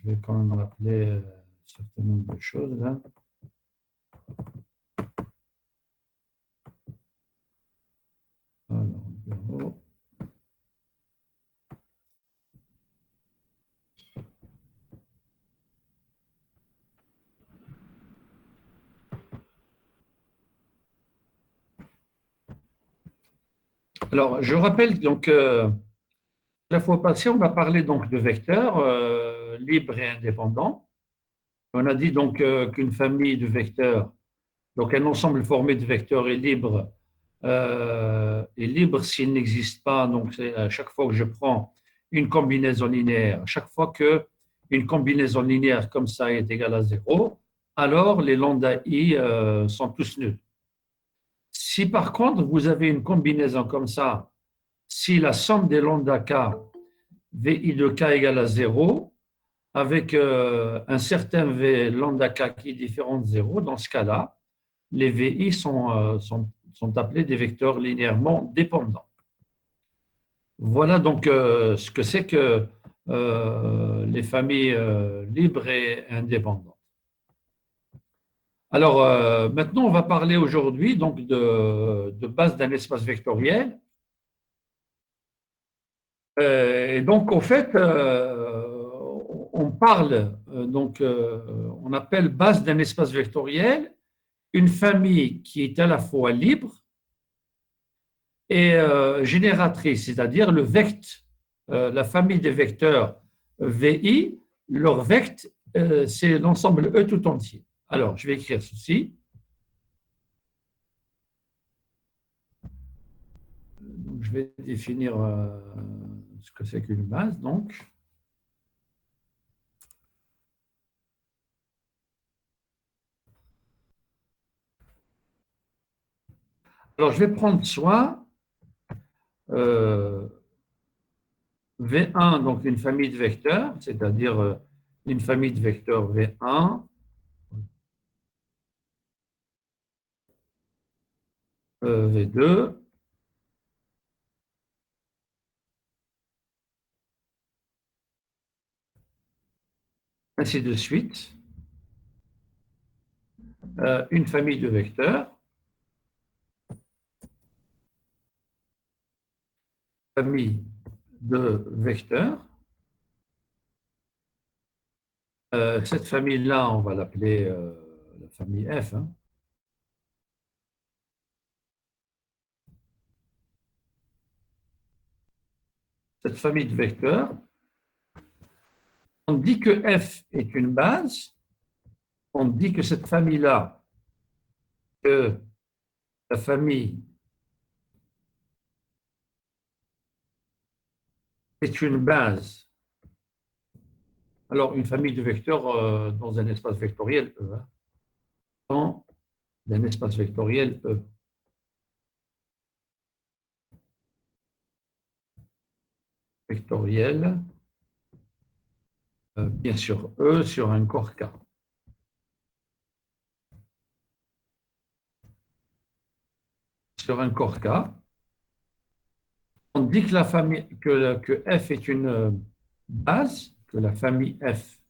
je vais quand même rappeler un certain nombre de choses là. Alors, alors, je rappelle donc la fois passée, on a parlé donc de vecteurs libres et indépendants. On a dit donc qu'une famille de vecteurs, donc un ensemble formé de vecteurs est libre s'il n'existe pas. Donc, c'est à chaque fois que je prends une combinaison linéaire, à chaque fois que une combinaison linéaire comme ça est égale à 0, alors les lambda i sont tous nuls. Si par contre vous avez une combinaison comme ça, si la somme des lambda k, vi de k égale à 0, avec un certain v lambda k qui est différent de 0, dans ce cas-là, les vi sont appelés des vecteurs linéairement dépendants. Voilà donc ce que c'est que les familles libres et indépendantes. Alors maintenant, on va parler aujourd'hui donc de base d'un espace vectoriel. Et donc, au fait, on parle, on appelle base d'un espace vectoriel une famille qui est à la fois libre et génératrice, c'est-à-dire la famille des vecteurs VI, leur vect, c'est l'ensemble E tout entier. Alors, je vais écrire ceci. Donc, je vais définir ce que c'est qu'une base, donc. Alors, je vais prendre soin V1, donc une famille de vecteurs, c'est-à-dire une famille de vecteurs V1, V2, ainsi de suite. Une famille de vecteurs, famille de vecteurs. Cette famille-là, on va l'appeler la famille F. Hein. Cette famille de vecteurs, on dit que F est une base, on dit que cette famille-là, que la famille est une base. Alors, une famille de vecteurs dans un espace vectoriel E. Hein. Dans un espace vectoriel E. Vectoriel, bien sûr, E sur un corps K. Sur un corps K, on dit que, que F est une base, que la famille F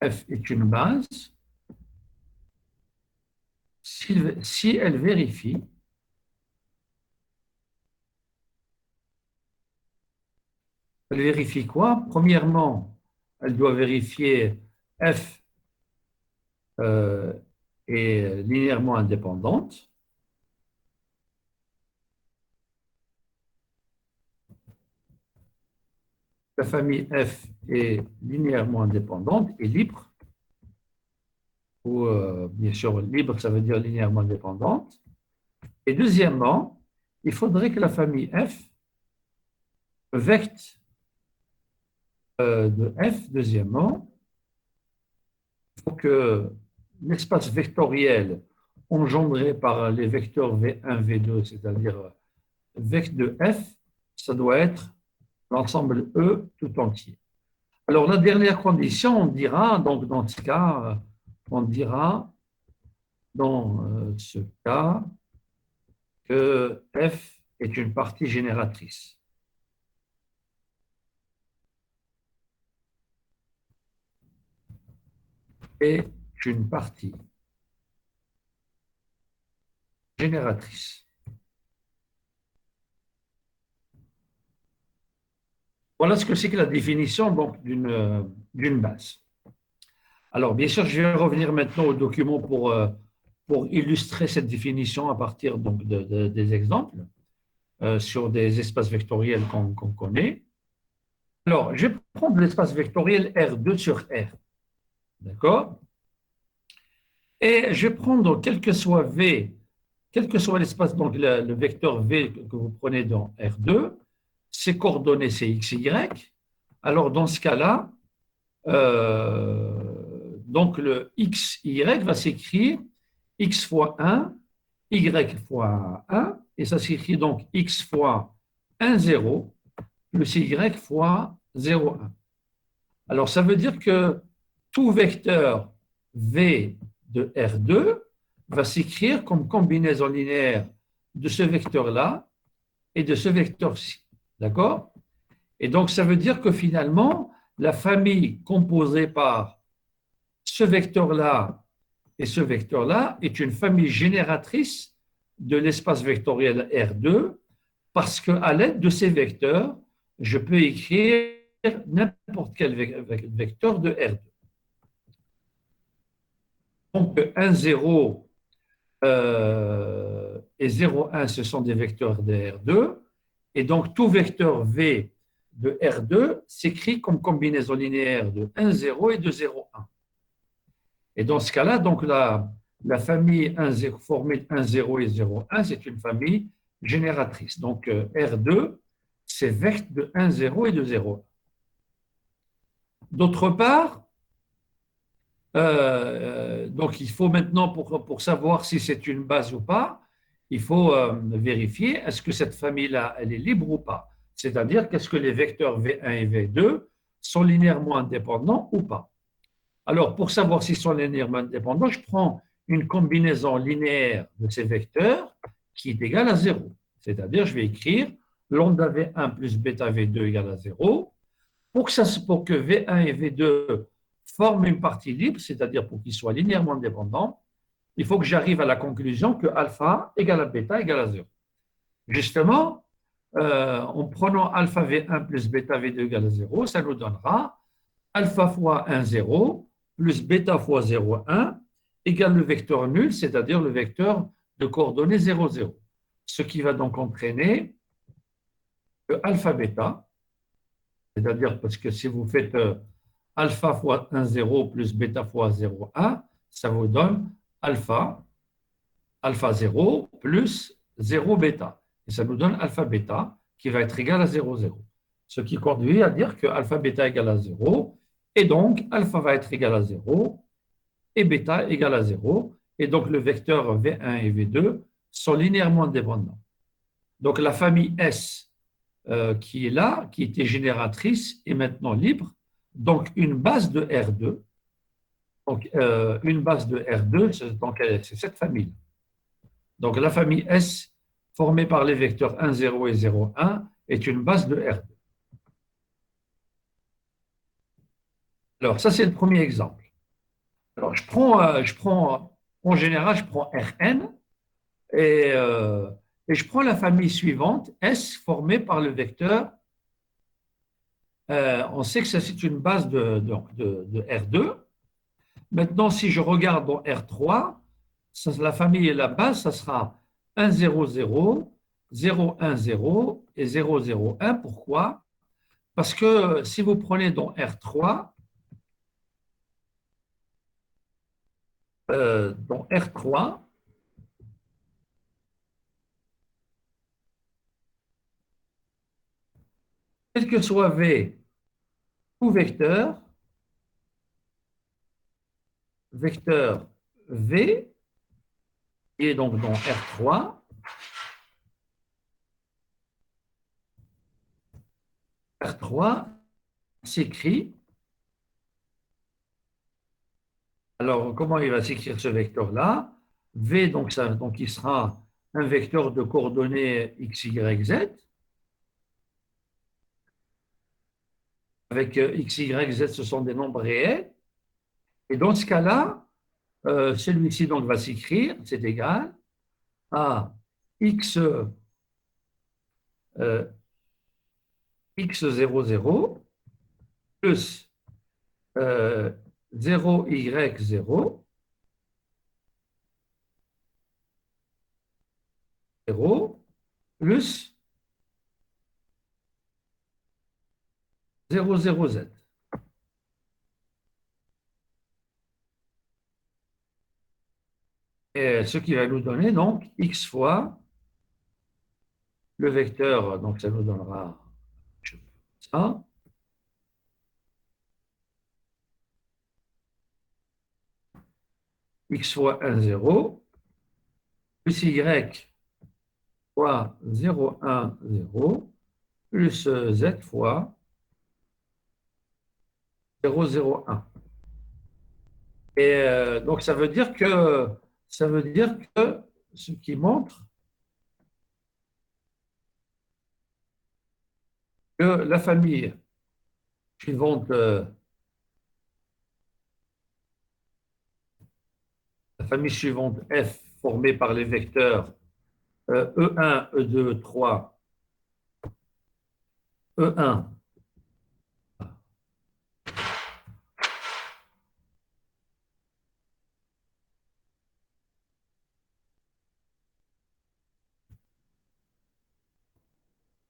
est une base si elle vérifie quoi? Premièrement, elle doit vérifier F est linéairement indépendante. La famille F est linéairement indépendante et libre. Ou bien sûr, libre, ça veut dire linéairement indépendante. Et deuxièmement, il faudrait que la famille F, le vecte de F, deuxièmement, il faut que l'espace vectoriel engendré par les vecteurs V1, V2, c'est-à-dire vecte de F, ça doit être l'ensemble E tout entier. Alors, la dernière condition, on dira, donc dans ce cas, on dira dans ce cas que F est une partie génératrice. est une partie génératrice. Voilà ce que c'est que la définition donc, d'une base. Alors, bien sûr, je vais revenir maintenant au document pour illustrer cette définition à partir donc, des exemples sur des espaces vectoriels qu'on connaît. Alors, je vais prendre l'espace vectoriel R2 sur R. D'accord? Et je vais prendre, quel que soit V, quel que soit l'espace, donc le vecteur V que vous prenez dans R2, ses coordonnées, c'est x, y. Alors, dans ce cas-là, donc le x, y va s'écrire x fois 1, y fois 1, et ça s'écrit donc x fois 1, 0, plus y fois 0, 1. Alors, ça veut dire que tout vecteur v de R2 va s'écrire comme combinaison linéaire de ce vecteur-là et de ce vecteur-ci. D'accord? Et donc, ça veut dire que finalement, la famille composée par ce vecteur-là et ce vecteur-là est une famille génératrice de l'espace vectoriel R2 parce qu'à l'aide de ces vecteurs, je peux écrire n'importe quel vecteur de R2. Donc 1, 0 et 0, 1, ce sont des vecteurs de R2. Et donc tout vecteur V de R2 s'écrit comme combinaison linéaire de 1, 0 et de 0, 1. Et dans ce cas-là, donc la famille 1, 0, formée de 1, 0 et 0, 1, c'est une famille génératrice. Donc R2, c'est vecteur de 1, 0 et de 0. D'autre part, donc il faut maintenant, pour savoir si c'est une base ou pas, il faut vérifier est-ce que cette famille-là, elle est libre ou pas. C'est-à-dire qu'est-ce que les vecteurs V1 et V2 sont linéairement indépendants ou pas. Alors, pour savoir s'ils sont linéairement indépendants, je prends une combinaison linéaire de ces vecteurs qui est égale à 0. C'est-à-dire, je vais écrire lambda V1 plus bêta V2 égale à 0. Pour que V1 et V2 forment une partie libre, c'est-à-dire pour qu'ils soient linéairement indépendants, il faut que j'arrive à la conclusion que alpha égale à bêta égale à 0. Justement, en prenant alpha V1 plus bêta V2 égale à 0, ça nous donnera alpha fois 1, 0, plus bêta fois 0, 1, égale le vecteur nul, c'est-à-dire le vecteur de coordonnées 0, 0. Ce qui va donc entraîner que alpha bêta, c'est-à-dire parce que si vous faites alpha fois 1, 0 plus bêta fois 0, 1, ça vous donne alpha 0 plus 0 bêta. Et ça nous donne alpha bêta qui va être égal à 0, 0. Ce qui conduit à dire que alpha bêta égale à 0, et donc alpha va être égal à 0, et bêta égale à 0, et donc le vecteur V1 et V2 sont linéairement indépendants. Donc la famille S qui est là, qui était génératrice, est maintenant libre. Donc une base de R2, donc une base de R2, c'est cette famille. Donc la famille S formée par les vecteurs 1, 0 et 0, 1 est une base de R2. Alors ça c'est le premier exemple. Alors en général, je prends Rn et je prends la famille suivante, S formée par le vecteur. On sait que ça c'est une base de R2. Maintenant, si je regarde dans R3, la famille et la base, ça sera 1, 0, 0, 0, 1, 0 et 0, 0, 1. Pourquoi? Parce que si vous prenez dans R3, dans R3, quel que soit V ou vecteur V, qui est donc dans R3, R3 s'écrit. Alors, comment il va s'écrire ce vecteur-là? V, donc il sera un vecteur de coordonnées x, y, z, avec x, y, z, ce sont des nombres réels. Et dans ce cas-là, celui-ci donc va s'écrire, c'est égal à x, x00 plus 0y0 0 plus 00z. Et ce qui va nous donner donc x fois le vecteur, donc ça nous donnera ça, x fois 1, 0, plus y fois 0, 1, 0, plus z fois 0, 0, 1. Et donc ça veut dire que ce qui montre que suivante, la famille suivante f formée par les vecteurs E1, E2, E3, E1,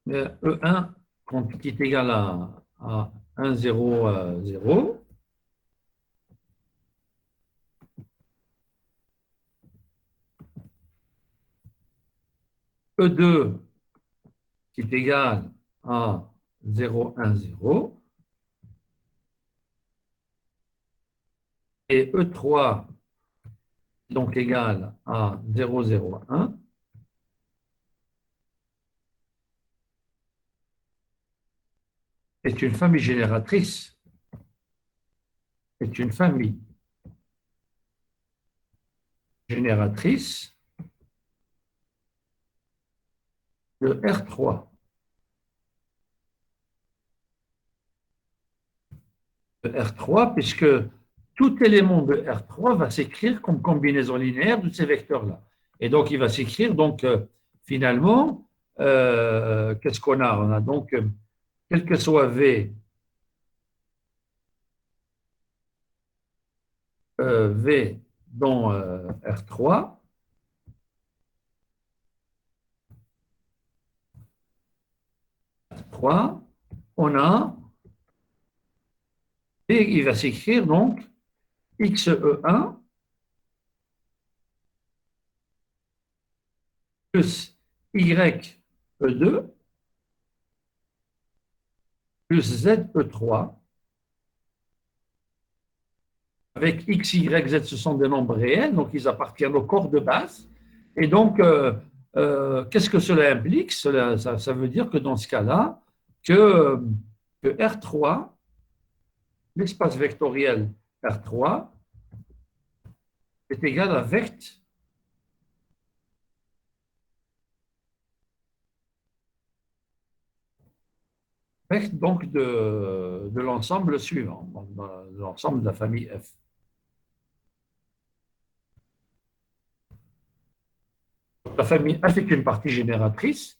E1 qui est égal à 1, 0, 0. E2 qui est égal à 0, 1, 0. Et E3 donc égal à 0, 0, 1. Est une famille génératrice, est une famille génératrice de R3. De R3, puisque tout élément de R3 va s'écrire comme combinaison linéaire de ces vecteurs-là. Et donc, il va s'écrire, donc, finalement, qu'est-ce qu'on a? On a donc, quel que soit V, V dans R3, on a, et il va s'écrire donc XE1 plus YE2 plus ZE3 avec X, Y, Z, ce sont des nombres réels, donc ils appartiennent au corps de base. Et donc, qu'est-ce que cela implique? Ça veut dire que dans ce cas-là, que R3, l'espace vectoriel R3, est égal à vect donc de l'ensemble suivant, de l'ensemble de la famille F. La famille F est une partie génératrice.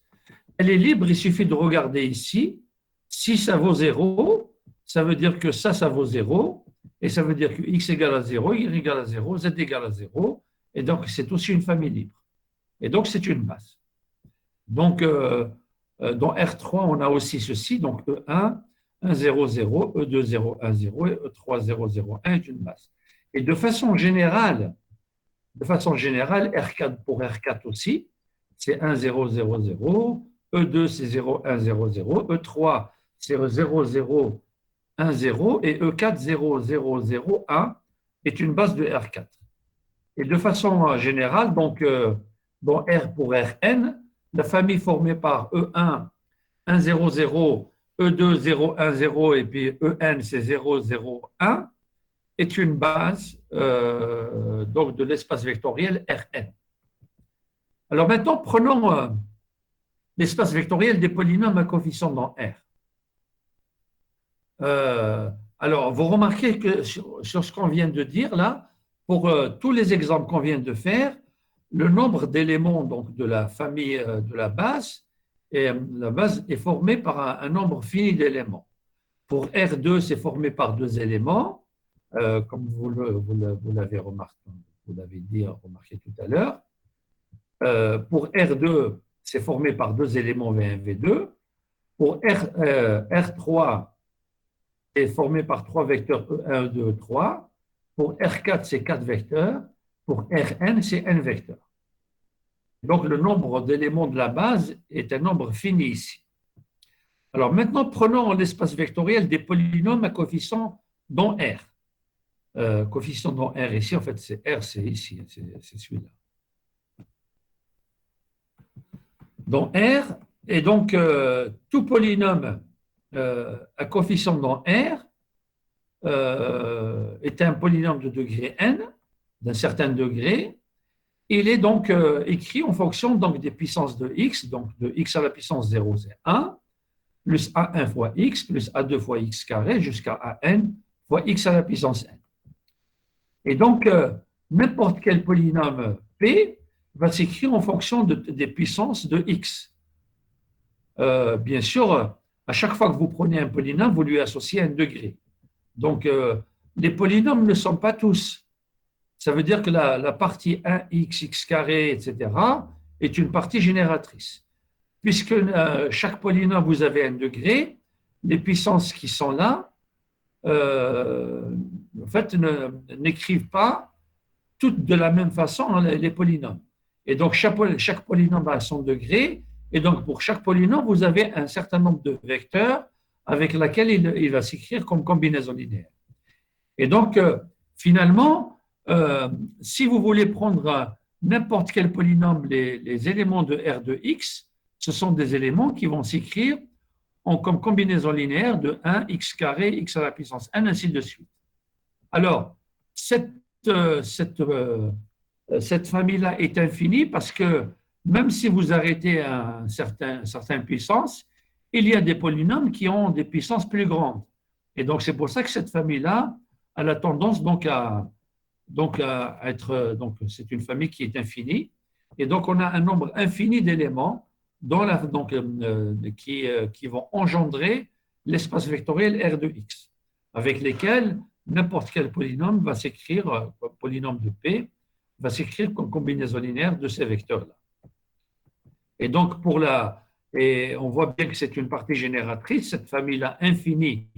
Elle est libre, il suffit de regarder ici. Si ça vaut 0, ça veut dire que ça vaut 0. Et ça veut dire que x égale à 0, y égale à 0, z égale à 0. Et donc, c'est aussi une famille libre. Et donc, c'est une base. Donc, dans R3, on a aussi ceci. Donc, E1, 1, 0, 0, E2, 0, 1, 0 et E3, 0, 0, 1 est une base. Et de façon générale, R4 pour R4 aussi, c'est 1, 0, 0, 0. E2, c'est 0, 1, 0, 0. E3, c'est 0, 0, 1, 0. Et E4, 0, 0, 0, 1 est une base de R4. Et de façon générale, donc, dans R pour Rn, la famille formée par E1, 1, 0, 0, E2, 0, 1, 0, et puis En, c'est 0, 0, 1, est une base donc de l'espace vectoriel Rn. Alors maintenant, prenons l'espace vectoriel des polynômes à coefficient dans R. Alors, vous remarquez que sur ce qu'on vient de dire là, pour tous les exemples qu'on vient de faire, le nombre d'éléments donc, de la famille de la base est formé par un nombre fini d'éléments. Pour R2, c'est formé par deux éléments, comme vous l'avez remarqué, vous l'avez dit, remarqué tout à l'heure. Pour R2, c'est formé par deux éléments V1, V2. Pour R3, c'est formé par trois vecteurs E1, 2, 3. Pour R4, c'est quatre vecteurs. Pour Rn, c'est n vecteurs. Donc, le nombre d'éléments de la base est un nombre fini ici. Alors, maintenant, prenons l'espace vectoriel des polynômes à coefficient dont R. Coefficient dont R ici, en fait, c'est R, c'est ici, c'est celui-là. Dont R, et donc, tout polynôme à coefficient dont R est un polynôme de degré n, d'un certain degré. Il est donc écrit en fonction donc, des puissances de x, donc de x à la puissance 0, c'est 1, plus a1 fois x, plus a2 fois x carré, jusqu'à an fois x à la puissance n. Et donc, n'importe quel polynôme p va s'écrire en fonction des puissances de x. Bien sûr, à chaque fois que vous prenez un polynôme, vous lui associez un degré. Donc, les polynômes ne sont pas tous. Ça veut dire que la partie 1x, x carré, etc., est une partie génératrice. Puisque chaque polynôme, vous avez un degré, les puissances qui sont là, en fait, n'écrivent pas toutes de la même façon les polynômes. Et donc, chaque polynôme a son degré, et donc pour chaque polynôme, vous avez un certain nombre de vecteurs avec lesquels il va s'écrire comme combinaison linéaire. Et donc, finalement, si vous voulez prendre n'importe quel polynôme, les éléments de R de x, ce sont des éléments qui vont s'écrire comme combinaison linéaire de 1, x carré, x à la puissance n, ainsi de suite. Alors, cette famille-là est infinie parce que même si vous arrêtez à une certaine puissance, il y a des polynômes qui ont des puissances plus grandes. Et donc, c'est pour ça que cette famille-là a la tendance à être, donc c'est une famille qui est infinie. Et donc, on a un nombre infini d'éléments qui vont engendrer l'espace vectoriel R de x, avec lesquels n'importe quel polynôme va s'écrire, polynôme de P, va s'écrire comme combinaison linéaire de ces vecteurs-là. Et donc, et on voit bien que c'est une partie génératrice, cette famille-là infinie,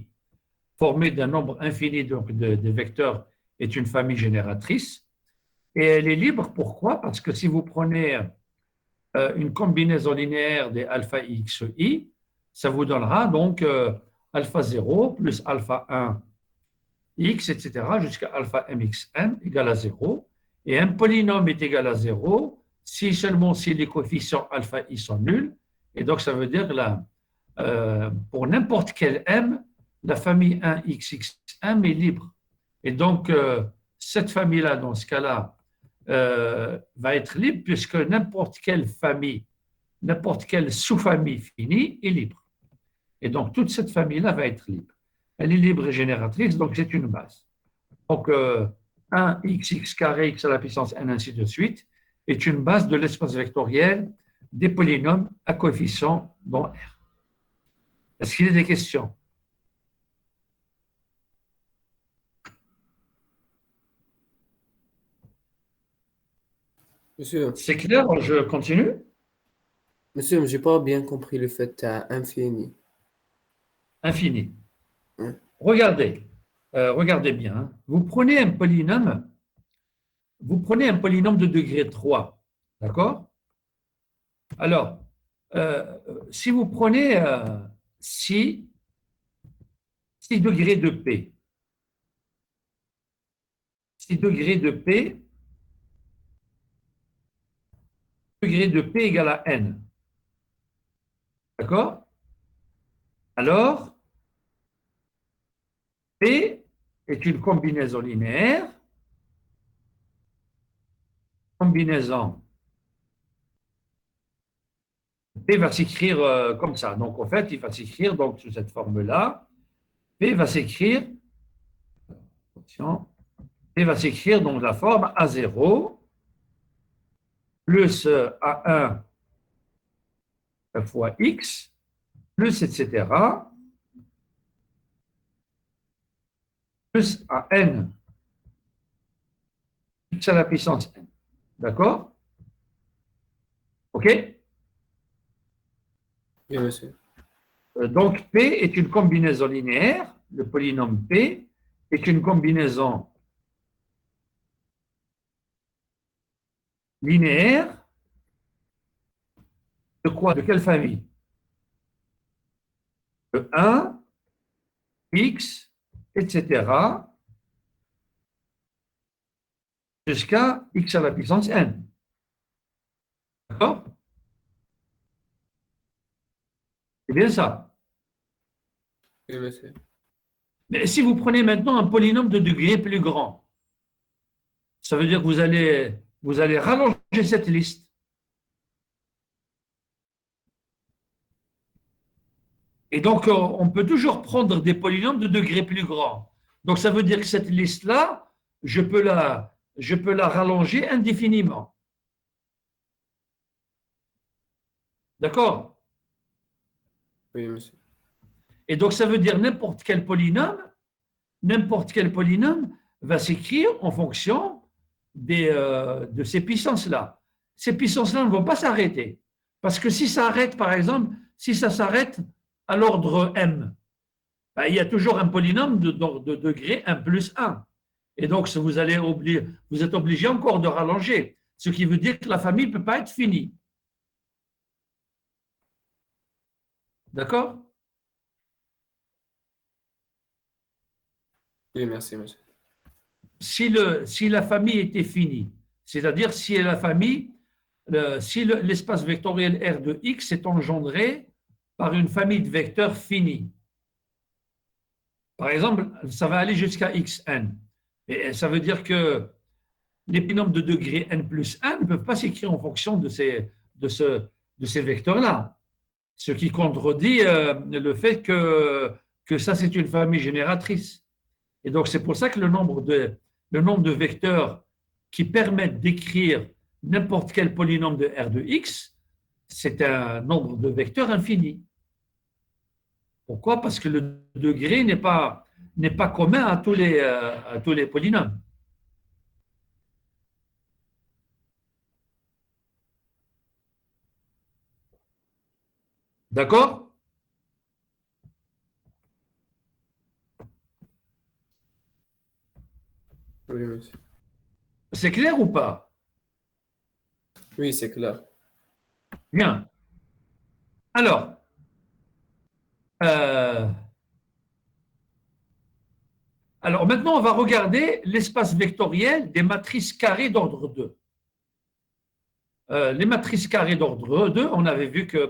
formée d'un nombre infini de vecteurs, est une famille génératrice. Et elle est libre, pourquoi? Parce que si vous prenez une combinaison linéaire des alpha x, i, ça vous donnera donc alpha 0 plus alpha 1 x, etc., jusqu'à alpha mxn égale à 0. Et un polynôme est égal à 0 seulement si les coefficients alpha i sont nuls. Et donc, ça veut dire que pour n'importe quel m, la famille 1xxm est libre. Et donc, cette famille-là, dans ce cas-là, va être libre puisque n'importe quelle famille, n'importe quelle sous-famille finie est libre. Et donc, toute cette famille-là va être libre. Elle est libre et génératrice, donc c'est une base. Donc, 1x carré, x à la puissance n, ainsi de suite, est une base de l'espace vectoriel des polynômes à coefficient dans R. Est-ce qu'il y a des questions? Monsieur, C'est clair? Je continue? monsieur, j'ai pas bien compris le fait à infini. Infini. Hein? Regardez bien. Hein. Vous prenez un polynôme de degré 3. D'accord? Alors, si vous prenez 6 degrés de P, 6 degrés de P, degré de P égale à N. D'accord? Alors, P est une combinaison linéaire, combinaison. P va s'écrire comme ça. Donc, en fait, il va s'écrire donc, sous cette forme-là. P va s'écrire V va s'écrire dans la forme A0 plus A1 fois X, plus etc., plus AN, X à la puissance N. D'accord? OK? Oui, monsieur. Donc, P est une combinaison linéaire, le polynôme P est une combinaison linéaire de quoi? De quelle famille? De 1, X, etc., jusqu'à X à la puissance N. D'accord? C'est bien ça. Oui, monsieur. Mais si vous prenez maintenant un polynôme de degré plus grand, ça veut dire que vous allez rallonger cette liste. Et donc, on peut toujours prendre des polynômes de degré plus grand. Donc, ça veut dire que cette liste-là, je peux la rallonger indéfiniment. D'accord? Oui, monsieur. Et donc, ça veut dire n'importe quel polynôme va s'écrire en fonction de ces puissances-là. Ces puissances-là ne vont pas s'arrêter. Parce que si ça arrête, par exemple, si ça s'arrête à l'ordre m, ben, il y a toujours un polynôme de degré 1 plus 1. Et donc, vous êtes obligé encore de rallonger. Ce qui veut dire que la famille ne peut pas être finie. D'accord? Oui, merci, monsieur. Si la famille était finie, c'est-à-dire si la famille, si l'espace vectoriel R de X est engendré par une famille de vecteurs finis. Par exemple, ça va aller jusqu'à Xn. Et ça veut dire que les polynômes de degré n plus 1 ne peuvent pas s'écrire en fonction de ces vecteurs-là. Ce qui contredit le fait que ça, c'est une famille génératrice. Et donc, c'est pour ça que le nombre de vecteurs qui permettent d'écrire n'importe quel polynôme de R de X, c'est un nombre de vecteurs infini. Pourquoi? Parce que le degré n'est pas commun à tous les polynômes. D'accord? Oui, monsieur. C'est clair ou pas? Oui, c'est clair. Bien. Alors, euh, maintenant, on va regarder l'espace vectoriel des matrices carrées d'ordre 2. Les matrices carrées d'ordre 2, on avait vu que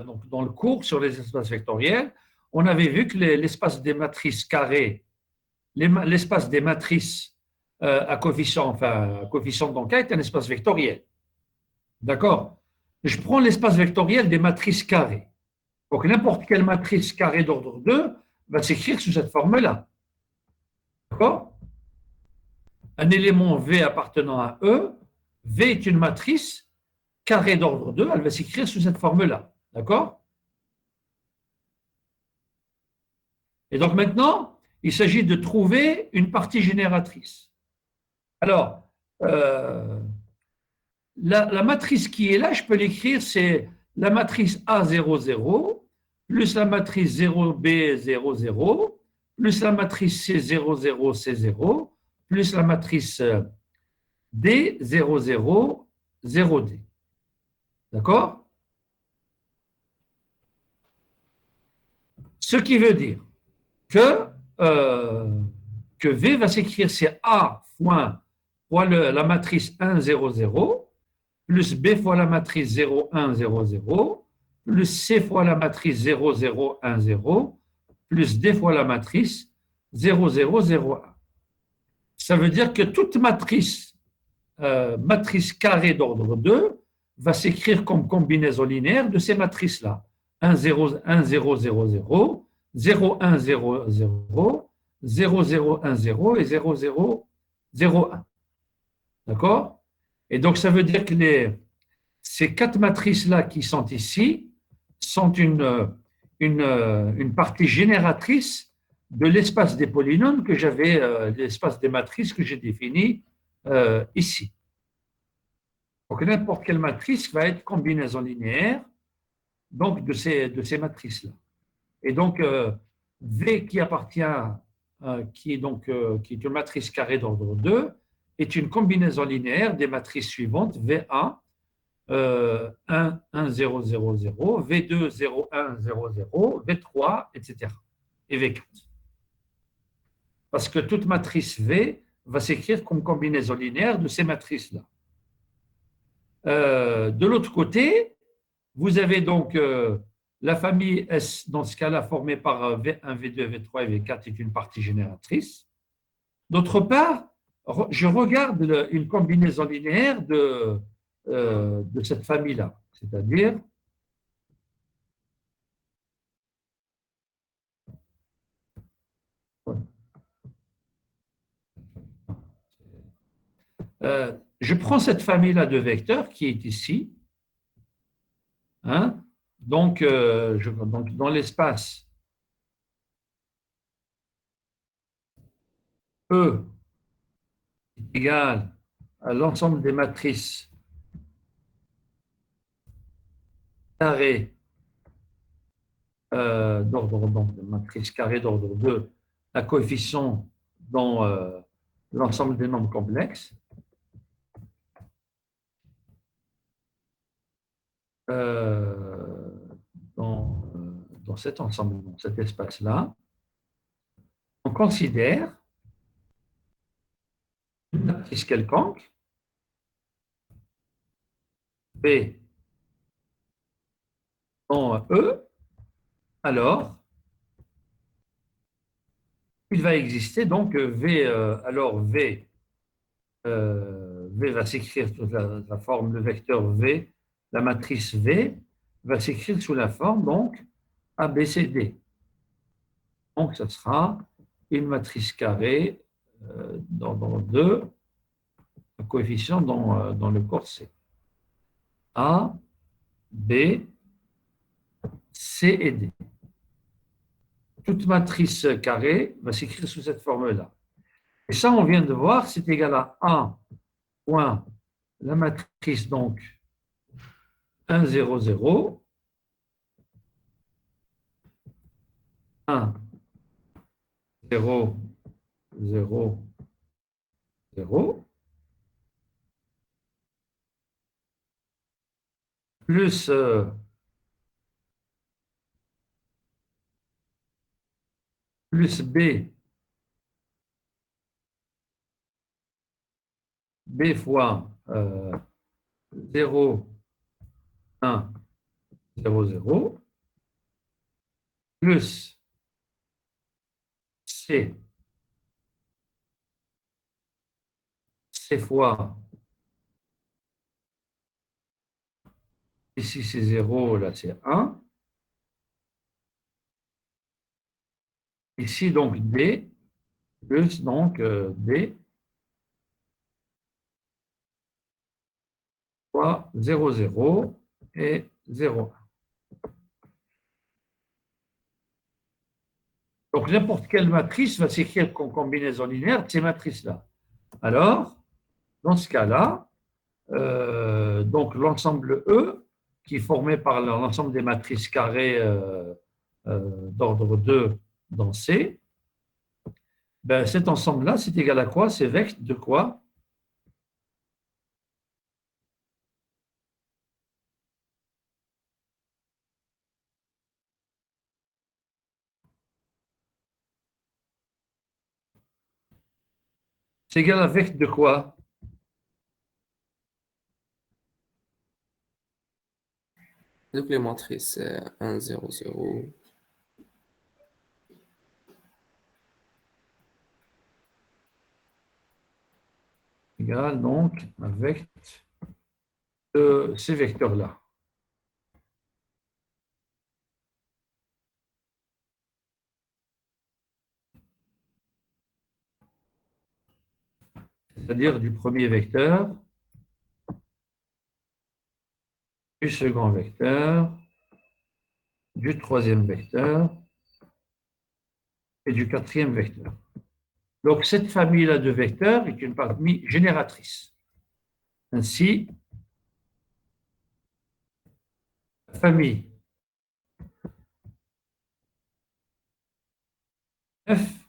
donc dans le cours sur les espaces vectoriels, on avait vu que l'espace des matrices carrées, l'espace des matrices à coefficient d'Anka est un espace vectoriel. D'accord? Je prends l'espace vectoriel des matrices carrées. Donc, n'importe quelle matrice carrée d'ordre 2 va s'écrire sous cette forme-là. D'accord? Un élément V appartenant à E, V est une matrice carrée d'ordre 2, elle va s'écrire sous cette forme-là. D'accord? Et donc maintenant, il s'agit de trouver une partie génératrice. Alors, la matrice qui est là, je peux l'écrire, c'est la matrice A00 plus la matrice 0B00 plus la matrice C00C0 plus la matrice D000D. D'accord? Ce qui veut dire que V va s'écrire, c'est A fois la matrice 1, 0, 0, plus B fois la matrice 0, 1, 0, 0, plus C fois la matrice 0, 0, 1, 0, plus D fois la matrice 0, 0, 0, 1. Ça veut dire que toute matrice carrée d'ordre 2 va s'écrire comme combinaison linéaire de ces matrices-là. 1, 0, 1, 0, 0, 0, 0, 1, 0, 0, 0, 0, 1, 0 et 0, 0, 0, 1. D'accord? Et donc, ça veut dire que ces quatre matrices-là qui sont ici sont une partie génératrice de l'espace des polynômes que j'avais, l'espace des matrices que j'ai défini ici. Donc, n'importe quelle matrice va être combinaison linéaire donc de ces matrices-là. Et donc, V qui appartient, qui est une matrice carrée d'ordre 2, est une combinaison linéaire des matrices suivantes, V1, 1, 1, 0, 0, 0, V2, 0, 1, 0, 0, V3, etc. Et V4. Parce que toute matrice V va s'écrire comme combinaison linéaire de ces matrices-là. De l'autre côté, vous avez donc la famille S, dans ce cas-là, formée par V1, V2, V3 et V4 est une partie génératrice. D'autre part, je regarde une combinaison linéaire de cette famille-là, c'est-à-dire je prends cette famille-là de vecteurs qui est ici, hein, donc dans l'espace E est égal à l'ensemble des matrices carrées d'ordre, donc matrice carrée d'ordre 2, à coefficient dans l'ensemble des nombres complexes. Dans, dans cet ensemble, dans cet espace-là, on considère une matrice quelconque, B dans E, alors il va exister donc V, alors V, V va s'écrire sous la forme, le vecteur V, la matrice V va s'écrire sous la forme donc ABCD. Donc, ce sera une matrice carrée dans 2 coefficients dans le corps C. A, B, C et D. Toute matrice carrée va s'écrire sous cette forme-là. Et ça, on vient de voir, c'est égal à 1 point la matrice donc 1, 0, 0, 1, 0, 0, 0, plus plus B fois 0, 1, 0, 0, plus C, C fois, ici c'est 0, là c'est 1, ici donc D, plus donc D fois 0, 0 et 0, 1. Donc n'importe quelle matrice va s'écrire comme combinaison linéaire de ces matrices-là. Alors, dans ce cas-là, donc l'ensemble E, qui est formé par l'ensemble des matrices carrées d'ordre 2 dans C, ben, cet ensemble-là, c'est égal à quoi? C'est vecteur de quoi? C'est égal à vecteur de quoi? Donc les matrices 1, 0, 0. Égal donc à vecteur de ces vecteurs-là. c'est-à-dire du premier vecteur, du second vecteur, du troisième vecteur et du quatrième vecteur. Donc, cette famille-là de vecteurs est une famille génératrice. Ainsi, la famille F,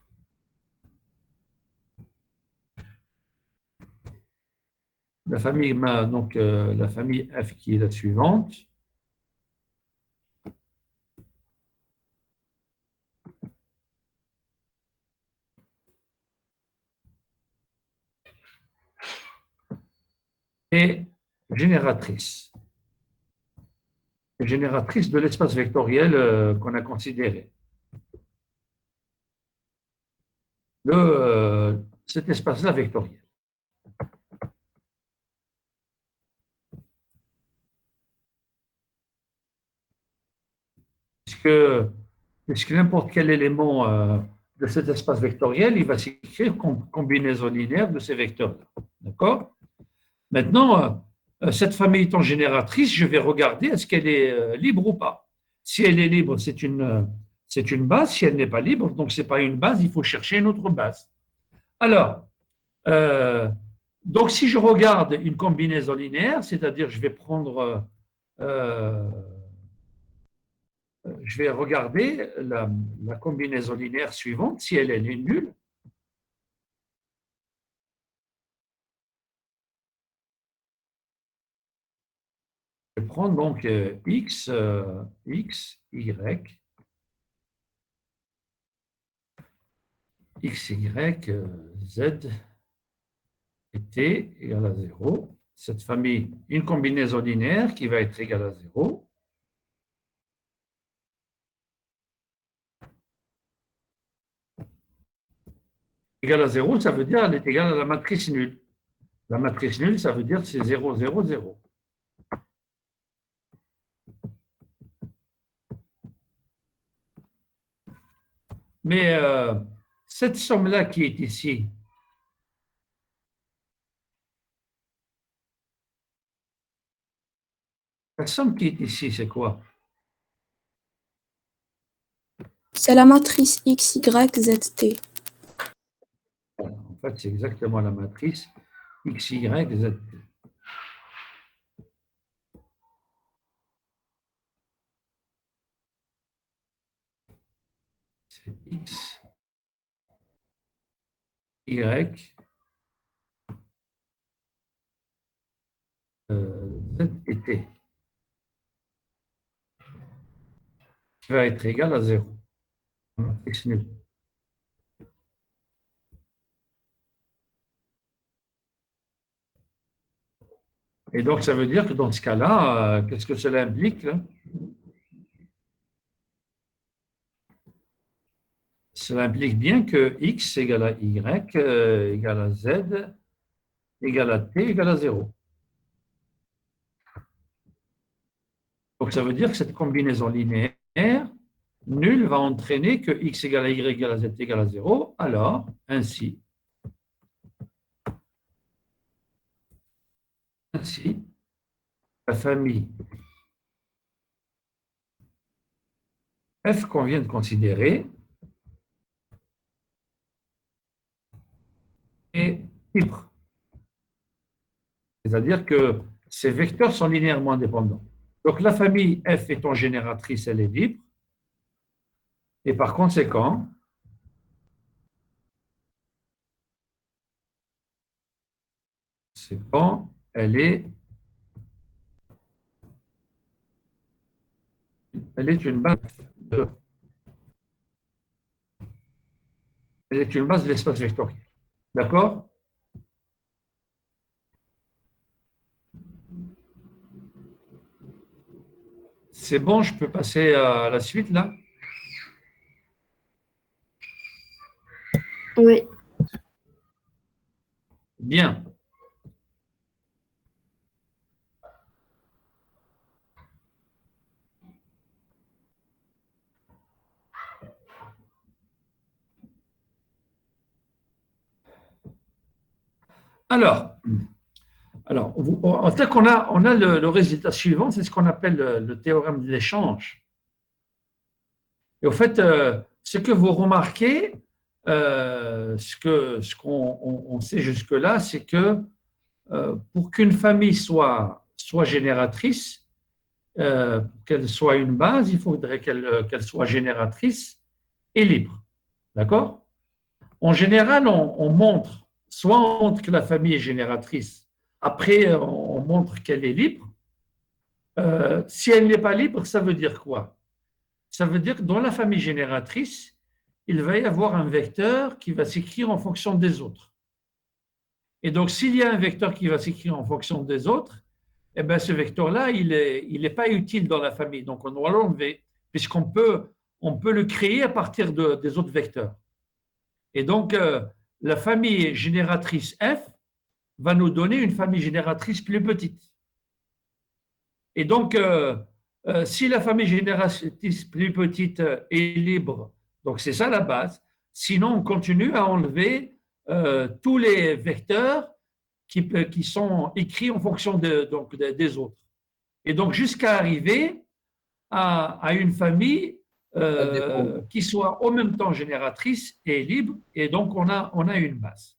la famille F qui est la suivante, est génératrice. Génératrice de l'espace vectoriel qu'on a considéré. Cet espace-là vectoriel. Puisque, puisque n'importe quel élément de cet espace vectoriel, il va s'écrire comme combinaison linéaire de ces vecteurs-là. D'accord? Maintenant, cette famille étant génératrice, je vais regarder est-ce qu'elle est libre ou pas. Si elle est libre, c'est une base. Si elle n'est pas libre, donc ce n'est pas une base, il faut chercher une autre base. Alors, euh, donc si je regarde une combinaison linéaire, c'est-à-dire euh, je vais regarder la combinaison linéaire suivante, si elle est nulle. Je prends donc x, y, x, y, z et t égale à 0. Cette famille, une combinaison linéaire qui va être égale à 0. Égale à 0, ça veut dire qu'elle est égale à la matrice nulle. La matrice nulle, ça veut dire que c'est 0, 0, 0. Mais cette somme-là qui est ici, la somme qui est ici, c'est quoi? C'est la matrice X, Y, Z, T. En fait, c'est exactement la matrice x, y, z. C'est x, y, z et t qui va être égal à 0. Matrice nulle. Et donc, ça veut dire que dans ce cas-là, qu'est-ce que cela implique là? Cela implique bien que x égale à y, égale à z, égale à t, égale à 0. Donc, ça veut dire que cette combinaison linéaire nulle va entraîner que x égale à y égale à z égale à 0. Alors, ainsi, la famille f qu'on vient de considérer est libre. C'est-à-dire que ces vecteurs sont linéairement indépendants. Donc, la famille f étant génératrice, elle est libre. Et par conséquent, c'est quand elle est une base de, elle est une base de l'espace vectoriel. D'accord? C'est bon, je peux passer à la suite là? Oui. Bien. Alors, en fait, on a le résultat suivant, c'est ce qu'on appelle le théorème de l'échange. Et au fait, ce que vous remarquez, ce qu'on sait jusque-là, c'est que pour qu'une famille soit génératrice, qu'elle soit une base, il faudrait qu'elle soit génératrice et libre. D'accord? En général, soit on montre que la famille est génératrice, après on montre qu'elle est libre. Si elle n'est pas libre, ça veut dire quoi? Ça veut dire que dans la famille génératrice, il va y avoir un vecteur qui va s'écrire en fonction des autres. Et donc, s'il y a un vecteur qui va s'écrire en fonction des autres, eh bien, ce vecteur-là, il n'est pas utile dans la famille. Donc, on doit l'enlever, puisqu'on peut le créer à partir des autres vecteurs. Et donc, la famille génératrice F va nous donner une famille génératrice plus petite. Et donc, si la famille génératrice plus petite est libre, donc c'est ça la base, sinon on continue à enlever tous les vecteurs qui sont écrits en fonction des autres. Et donc, jusqu'à arriver à une famille qui soit en même temps génératrice et libre, et donc on a une base.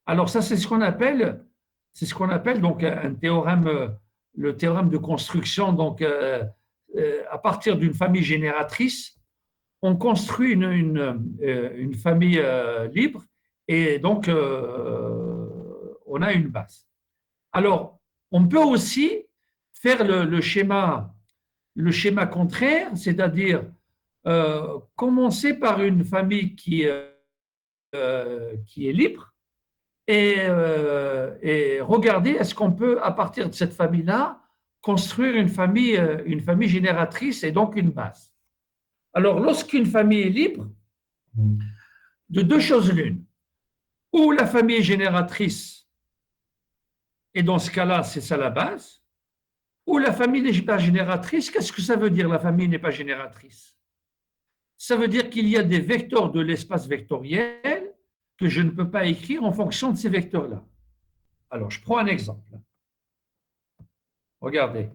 Alors ça, c'est ce qu'on appelle donc un théorème, le théorème de construction. Donc, à partir d'une famille génératrice, on construit une famille libre, et donc on a une base. Alors, on peut aussi faire le schéma contraire, c'est-à-dire commencer par une famille qui est libre et regarder est-ce qu'on peut, à partir de cette famille-là, construire une famille génératrice et donc une base. Alors, lorsqu'une famille est libre, de deux choses l'une, ou la famille est génératrice, et dans ce cas-là, c'est ça la base, ou la famille n'est pas génératrice. Qu'est-ce que ça veut dire, la famille n'est pas génératrice? Ça veut dire qu'il y a des vecteurs de l'espace vectoriel que je ne peux pas écrire en fonction de ces vecteurs-là. Alors, je prends un exemple. Regardez.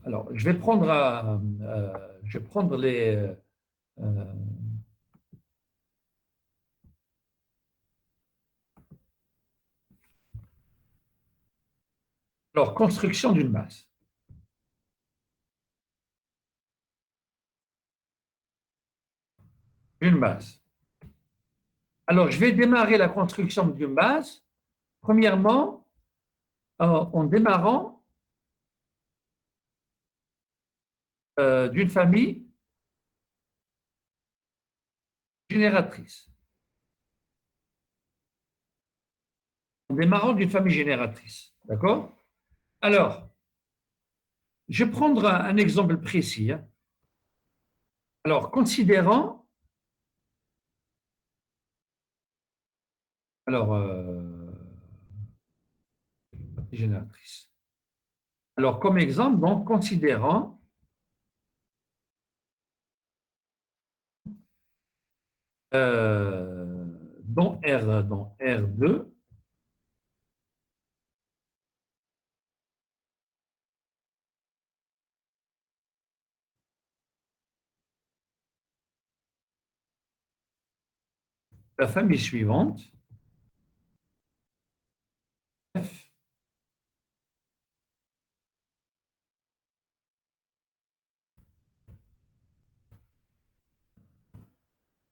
Alors, je vais prendre les... alors, construction d'une base. Une base. Alors, je vais démarrer la construction d'une base, premièrement, en démarrant d'une famille génératrice. En démarrant d'une famille génératrice. D'accord? Alors, je vais prendre un exemple précis. Alors, considérant... Alors, génératrice. Alors, comme exemple, donc, considérant dans R2, la famille suivante, F,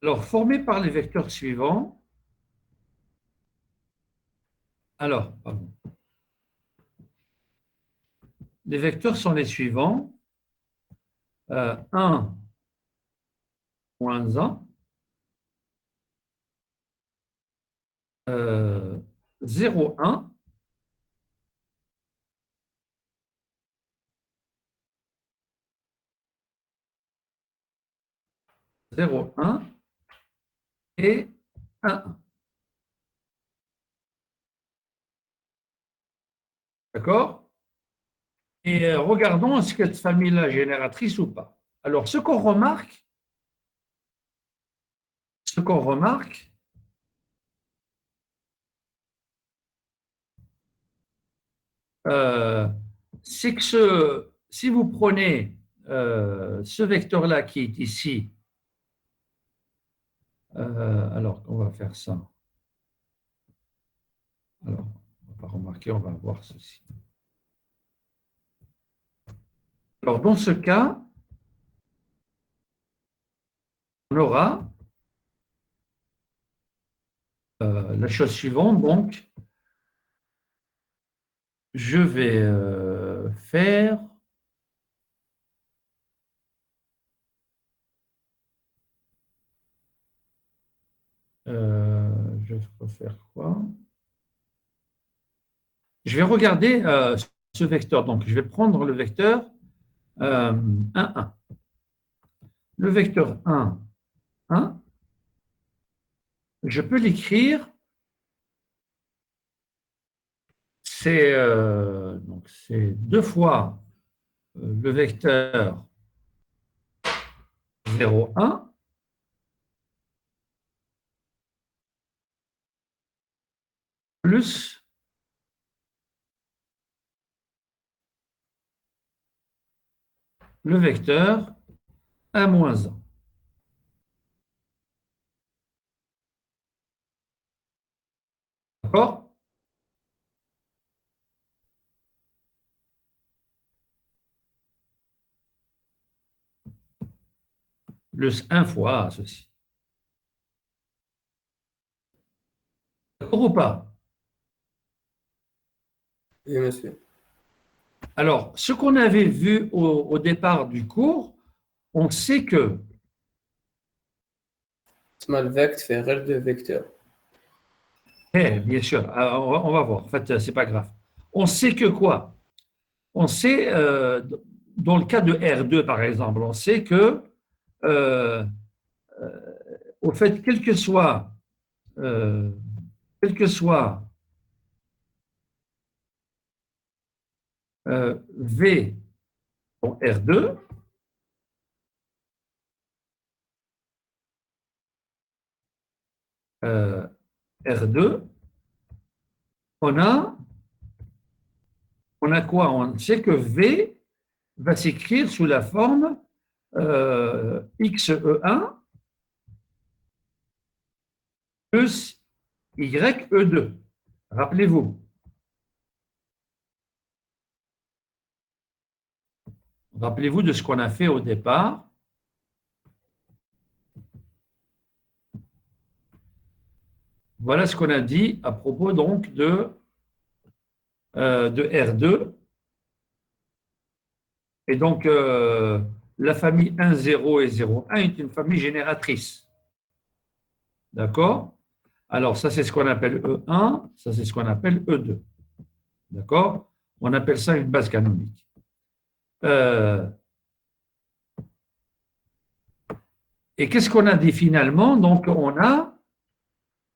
alors formée par les vecteurs suivants. Alors, pardon. Les vecteurs sont les suivants. 1, moins 1, 0, 1, zéro, 1 et 1. D'accord? Et regardons est-ce que cette famille-là est génératrice ou pas. Alors, ce qu'on remarque, euh, c'est que si vous prenez ce vecteur-là qui est ici, alors on va faire ça. Alors, on va pas remarquer, on va voir ceci. Alors, dans ce cas, on aura la chose suivante. Donc, je vais faire je vais faire quoi? Je vais regarder ce vecteur. Donc, je vais prendre le vecteur 1, 1. Le vecteur 1, 1, je peux l'écrire, c'est deux fois le vecteur 0, 1, plus le vecteur 1 moins 1. D'accord? Plus 1 fois ceci. D'accord ou pas? Oui, monsieur. Alors, ce qu'on avait vu au départ du cours, on sait que, Small vect fait R2 vecteur. bien sûr, on va voir, en fait, c'est pas grave. On sait que quoi? On sait, dans le cas de R2 par exemple, on sait que, euh, au fait, euh, quel que soit V en R2, R2, on a, on a quoi? On sait que V va s'écrire sous la forme XE1 plus YE2. Rappelez-vous. Rappelez-vous de ce qu'on a fait au départ. Voilà ce qu'on a dit à propos donc de R2. Et donc, la famille 1, 0 et 0, 1 est une famille génératrice. D'accord? Alors, ça, c'est ce qu'on appelle E1, ça, c'est ce qu'on appelle E2. D'accord? On appelle ça une base canonique. Et qu'est-ce qu'on a dit finalement? Donc,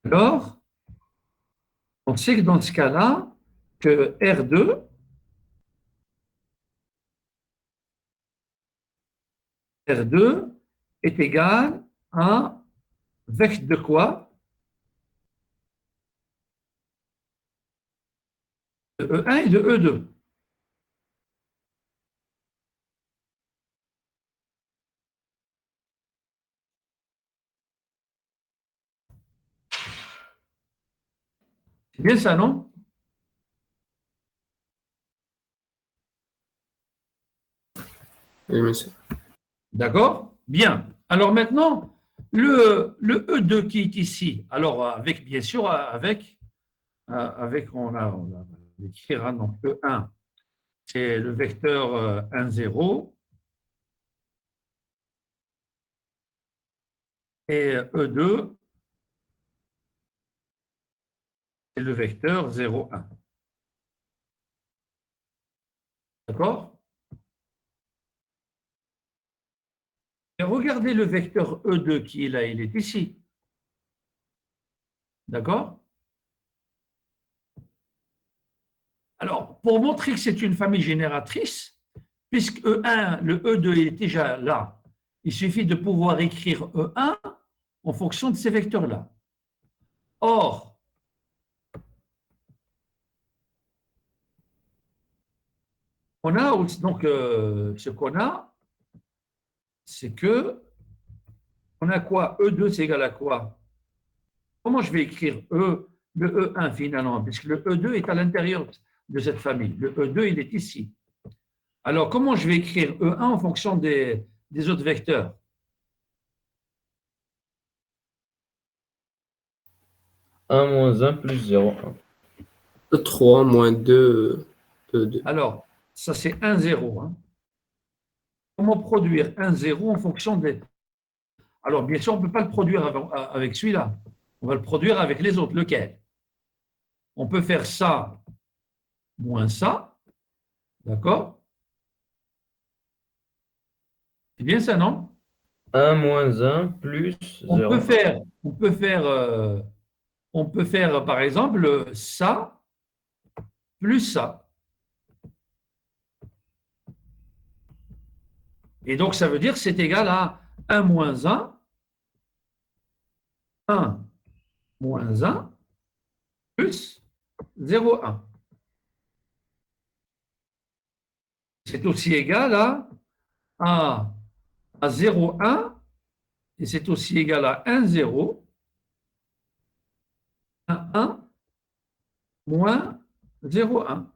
alors, on sait que dans ce cas-là, que R2 est égal à vecteur de quoi? De E1 et de E2. C'est bien ça, non? Oui, monsieur. D'accord? Bien. Alors maintenant, le E2 qui est ici, alors avec, bien sûr, on va l'écrire, hein, donc E1, c'est le vecteur 1, 0, et E2, c'est le vecteur 0, 1. D'accord? Et regardez le vecteur E2 qui est là, il est ici. D'accord? Alors, pour montrer que c'est une famille génératrice, puisque E1, le E2 est déjà là, il suffit de pouvoir écrire E1 en fonction de ces vecteurs-là. Or, On a aussi, donc, ce qu'on a, c'est que, on a quoi? E2, c'est égal à quoi? Comment je vais écrire le E1 finalement? Puisque le E2 est à l'intérieur de cette famille. Le E2, il est ici. Alors, comment je vais écrire E1 en fonction des autres vecteurs? 1 moins 1 plus 0, 1. 3 moins 2, 2. Alors, ça c'est 1, 0. Hein. Comment produire 1, 0 en fonction des... Alors, bien sûr, on ne peut pas le produire avec celui-là. On va le produire avec les autres. Lequel? On peut faire ça moins ça. D'accord? C'est bien ça, non? 1 moins 1 plus 0. On peut faire, par exemple, ça plus ça. Et donc, ça veut dire que c'est égal à 1 moins 1, 1 moins 1 plus 0, 1. C'est aussi égal à 0, 1, et c'est aussi égal à 1, 0, 1, 1, moins 0, 1.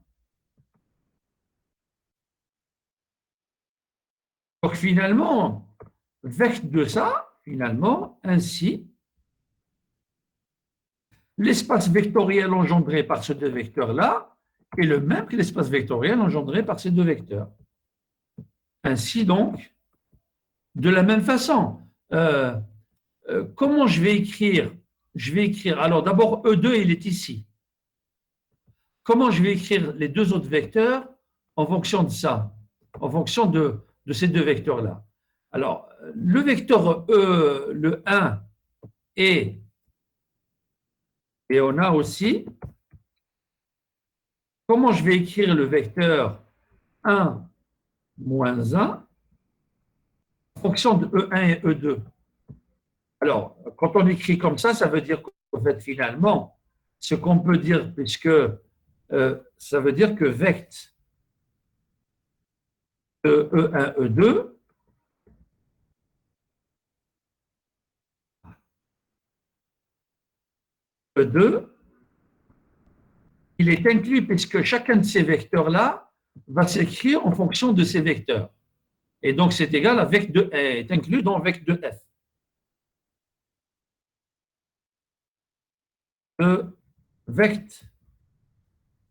Donc finalement, vect de ça, finalement, ainsi, l'espace vectoriel engendré par ces deux vecteurs-là est le même que l'espace vectoriel engendré par ces deux vecteurs. Ainsi donc, de la même façon, comment je vais écrire? Je vais écrire, alors d'abord E2, il est ici. Comment je vais écrire les deux autres vecteurs en fonction de ça, en fonction de ces deux vecteurs-là? Alors, le vecteur E, le 1, et on a aussi, comment je vais écrire le vecteur 1 moins 1 en fonction de E1 et E2? Alors, quand on écrit comme ça veut dire qu'en fait, finalement, ce qu'on peut dire, puisque ça veut dire que vect de E1, E2, E2, il est inclus puisque chacun de ces vecteurs-là va s'écrire en fonction de ces vecteurs. Et donc, c'est égal à vect de est inclus dans vect de F. Vect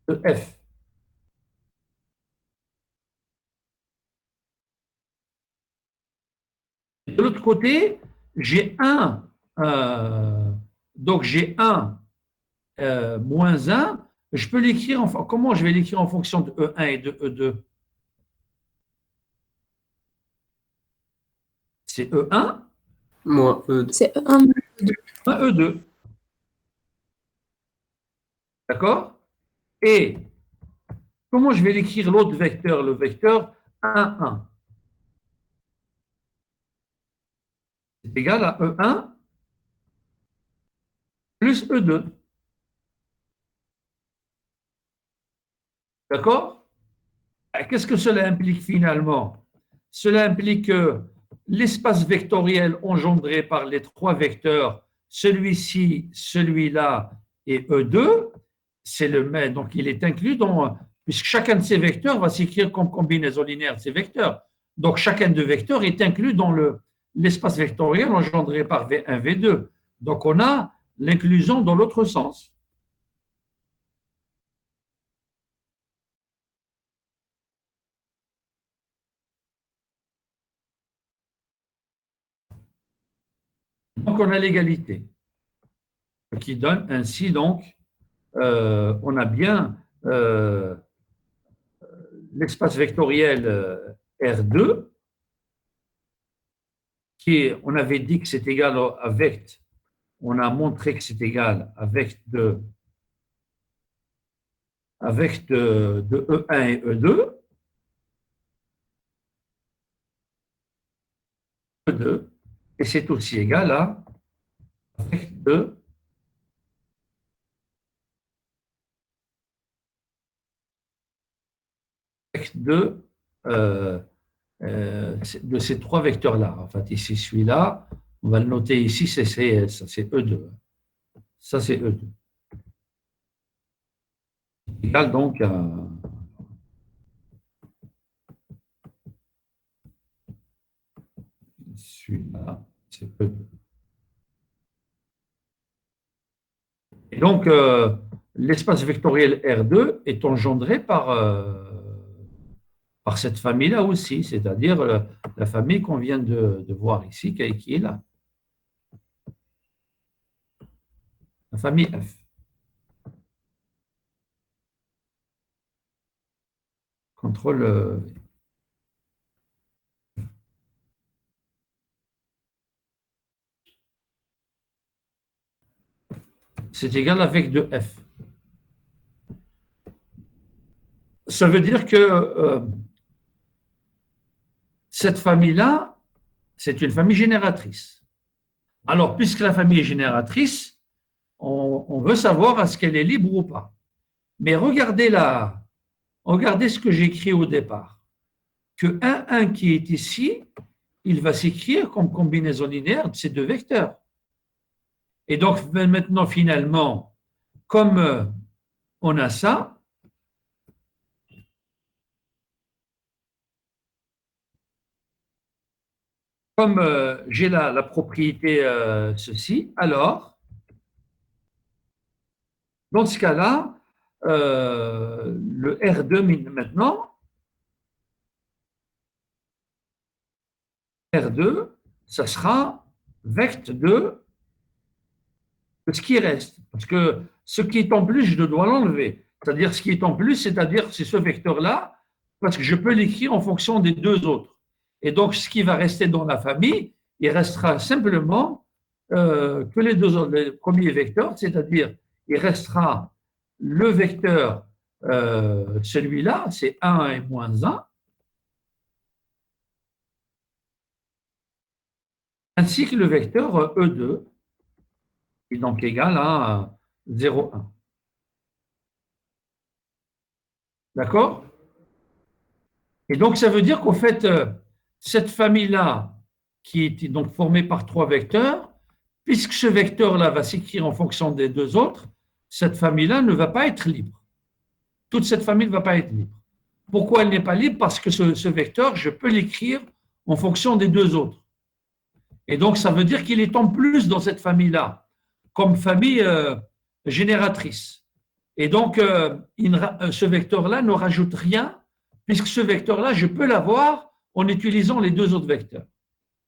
de F. De l'autre côté, j'ai donc j'ai 1 moins 1. Je peux l'écrire, comment je vais l'écrire en fonction de E1 et de E2? C'est E1 Moins E2. C'est 1 moins E2. D'accord? Et comment je vais l'écrire l'autre vecteur, le vecteur 1, 1? C'est égal à E1 plus E2. D'accord? Qu'est-ce que cela implique finalement? Cela implique que l'espace vectoriel engendré par les trois vecteurs, celui-ci, celui-là et E2, c'est le même, donc il est inclus dans, puisque chacun de ces vecteurs va s'écrire comme combinaison linéaire de ces vecteurs. Donc chacun de vecteurs est inclus dans l'espace vectoriel engendré par V1, V2. Donc on a l'inclusion dans l'autre sens. Donc on a l'égalité, qui donne ainsi donc, on a bien l'espace vectoriel R2, on avait dit que c'est égal à vect, on a montré que c'est égal à vect de E1 et E2, E2, et c'est aussi égal à vect de de ces trois vecteurs-là. En fait, ici, celui-là, on va le noter ici, c'est E2. Ça, c'est E2. Égal donc à celui-là, c'est E2. Et donc, l'espace vectoriel R2 est engendré par cette famille-là aussi, c'est-à-dire la famille qu'on vient de voir ici, qui est là. La famille F. Contrôle V. C'est égal avec 2F. Ça veut dire que cette famille-là, c'est une famille génératrice. Alors, puisque la famille est génératrice, on veut savoir est-ce qu'elle est libre ou pas. Mais regardez là, regardez ce que j'ai écrit au départ. Que 1 qui est ici, il va s'écrire comme combinaison linéaire de ces deux vecteurs. Et donc, maintenant, finalement, comme on a ça, comme j'ai la propriété ceci, alors, dans ce cas-là, le R2 maintenant, R2, ça sera vect de ce qui reste. Parce que ce qui est en plus, je dois l'enlever. C'est-à-dire ce qui est en plus, c'est-à-dire c'est ce vecteur-là, parce que je peux l'écrire en fonction des deux autres. Et donc, ce qui va rester dans la famille, il restera simplement que les deux autres, les premiers vecteurs, c'est-à-dire il restera le vecteur, celui-là, c'est 1 et moins 1, ainsi que le vecteur E2, qui est donc égal à 0, 1. D'accord? Et donc, ça veut dire qu'en fait, cette famille-là, qui est donc formée par trois vecteurs, puisque ce vecteur-là va s'écrire en fonction des deux autres, cette famille-là ne va pas être libre. Toute cette famille ne va pas être libre. Pourquoi elle n'est pas libre? Parce que ce vecteur, je peux l'écrire en fonction des deux autres. Et donc, ça veut dire qu'il est en plus dans cette famille-là, comme famille génératrice. Et donc, ce vecteur-là ne rajoute rien, puisque ce vecteur-là, je peux l'avoir en utilisant les deux autres vecteurs.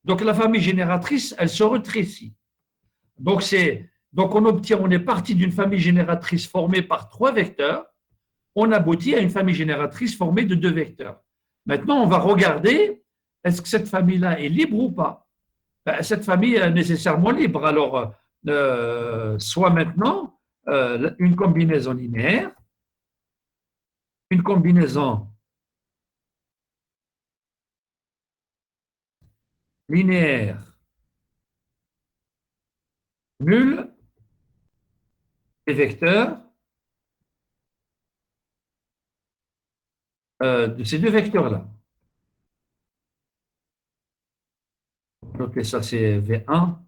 Donc, la famille génératrice, elle se rétrécit. Donc, on est parti d'une famille génératrice formée par trois vecteurs, on aboutit à une famille génératrice formée de deux vecteurs. Maintenant, on va regarder, est-ce que cette famille-là est libre ou pas? Cette famille est nécessairement libre. Alors, soit maintenant une combinaison linéaire, une combinaison linéaire nulle des vecteurs de ces deux vecteurs-là. Notez ça, c'est V1.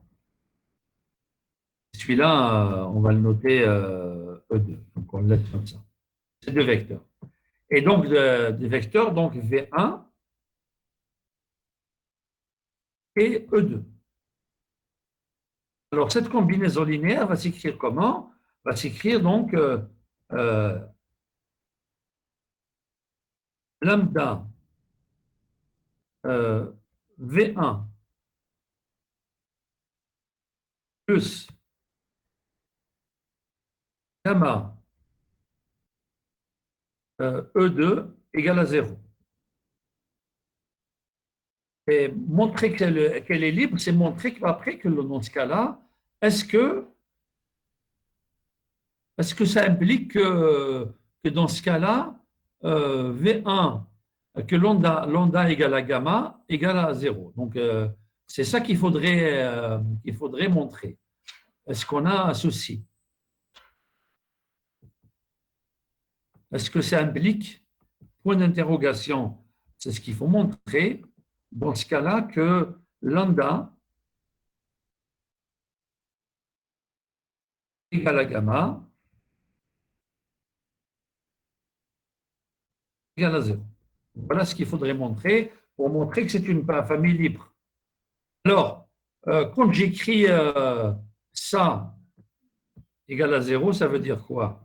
Celui-là, on va le noter E2. Donc, on le laisse comme ça. C'est deux vecteurs. Et donc, des vecteurs, donc V1 et E2. Alors, cette combinaison linéaire va s'écrire comment? Va s'écrire donc lambda V1 plus gamma E2 égale à 0. Et montrer qu'elle est libre, c'est montrer qu'après, que dans ce cas-là, est-ce que ça implique que dans ce cas-là, V1, que lambda égale à gamma égale à 0. Donc, c'est ça qu'il faudrait montrer. Est-ce qu'on a ceci? Est-ce que ça implique point d'interrogation, c'est ce qu'il faut montrer dans ce cas-là que lambda égale à gamma égale à 0. Voilà ce qu'il faudrait montrer pour montrer que c'est une famille libre. Alors, quand j'écris ça égale à 0, ça veut dire quoi?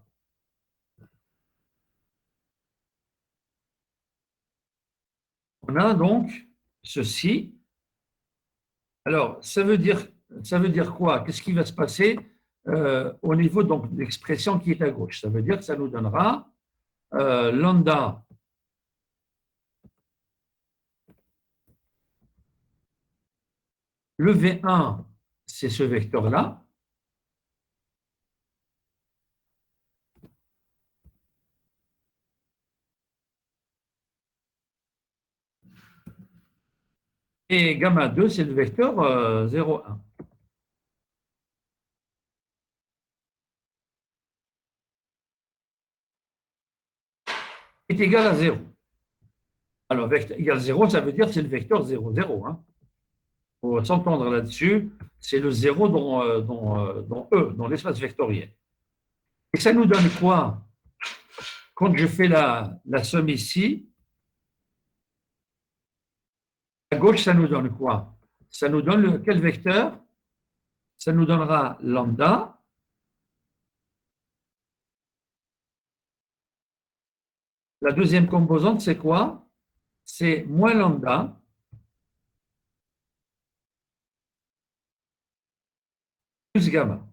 On a donc ceci. Alors, ça veut dire quoi? Qu'est-ce qui va se passer au niveau donc, de l'expression qui est à gauche? Ça veut dire que ça nous donnera lambda le V1, c'est ce vecteur-là. Et gamma 2, c'est le vecteur 0, 1. Est égal à 0. Alors, vecteur égal à 0, ça veut dire que c'est le vecteur 0, 0. Hein. Il faut s'entendre là-dessus. C'est le 0 dans l'espace vectoriel. Et ça nous donne quoi? Quand je fais la somme ici, à gauche, ça nous donne quoi? Ça nous donne quel vecteur? Ça nous donnera lambda. La deuxième composante, c'est quoi? C'est moins lambda plus gamma.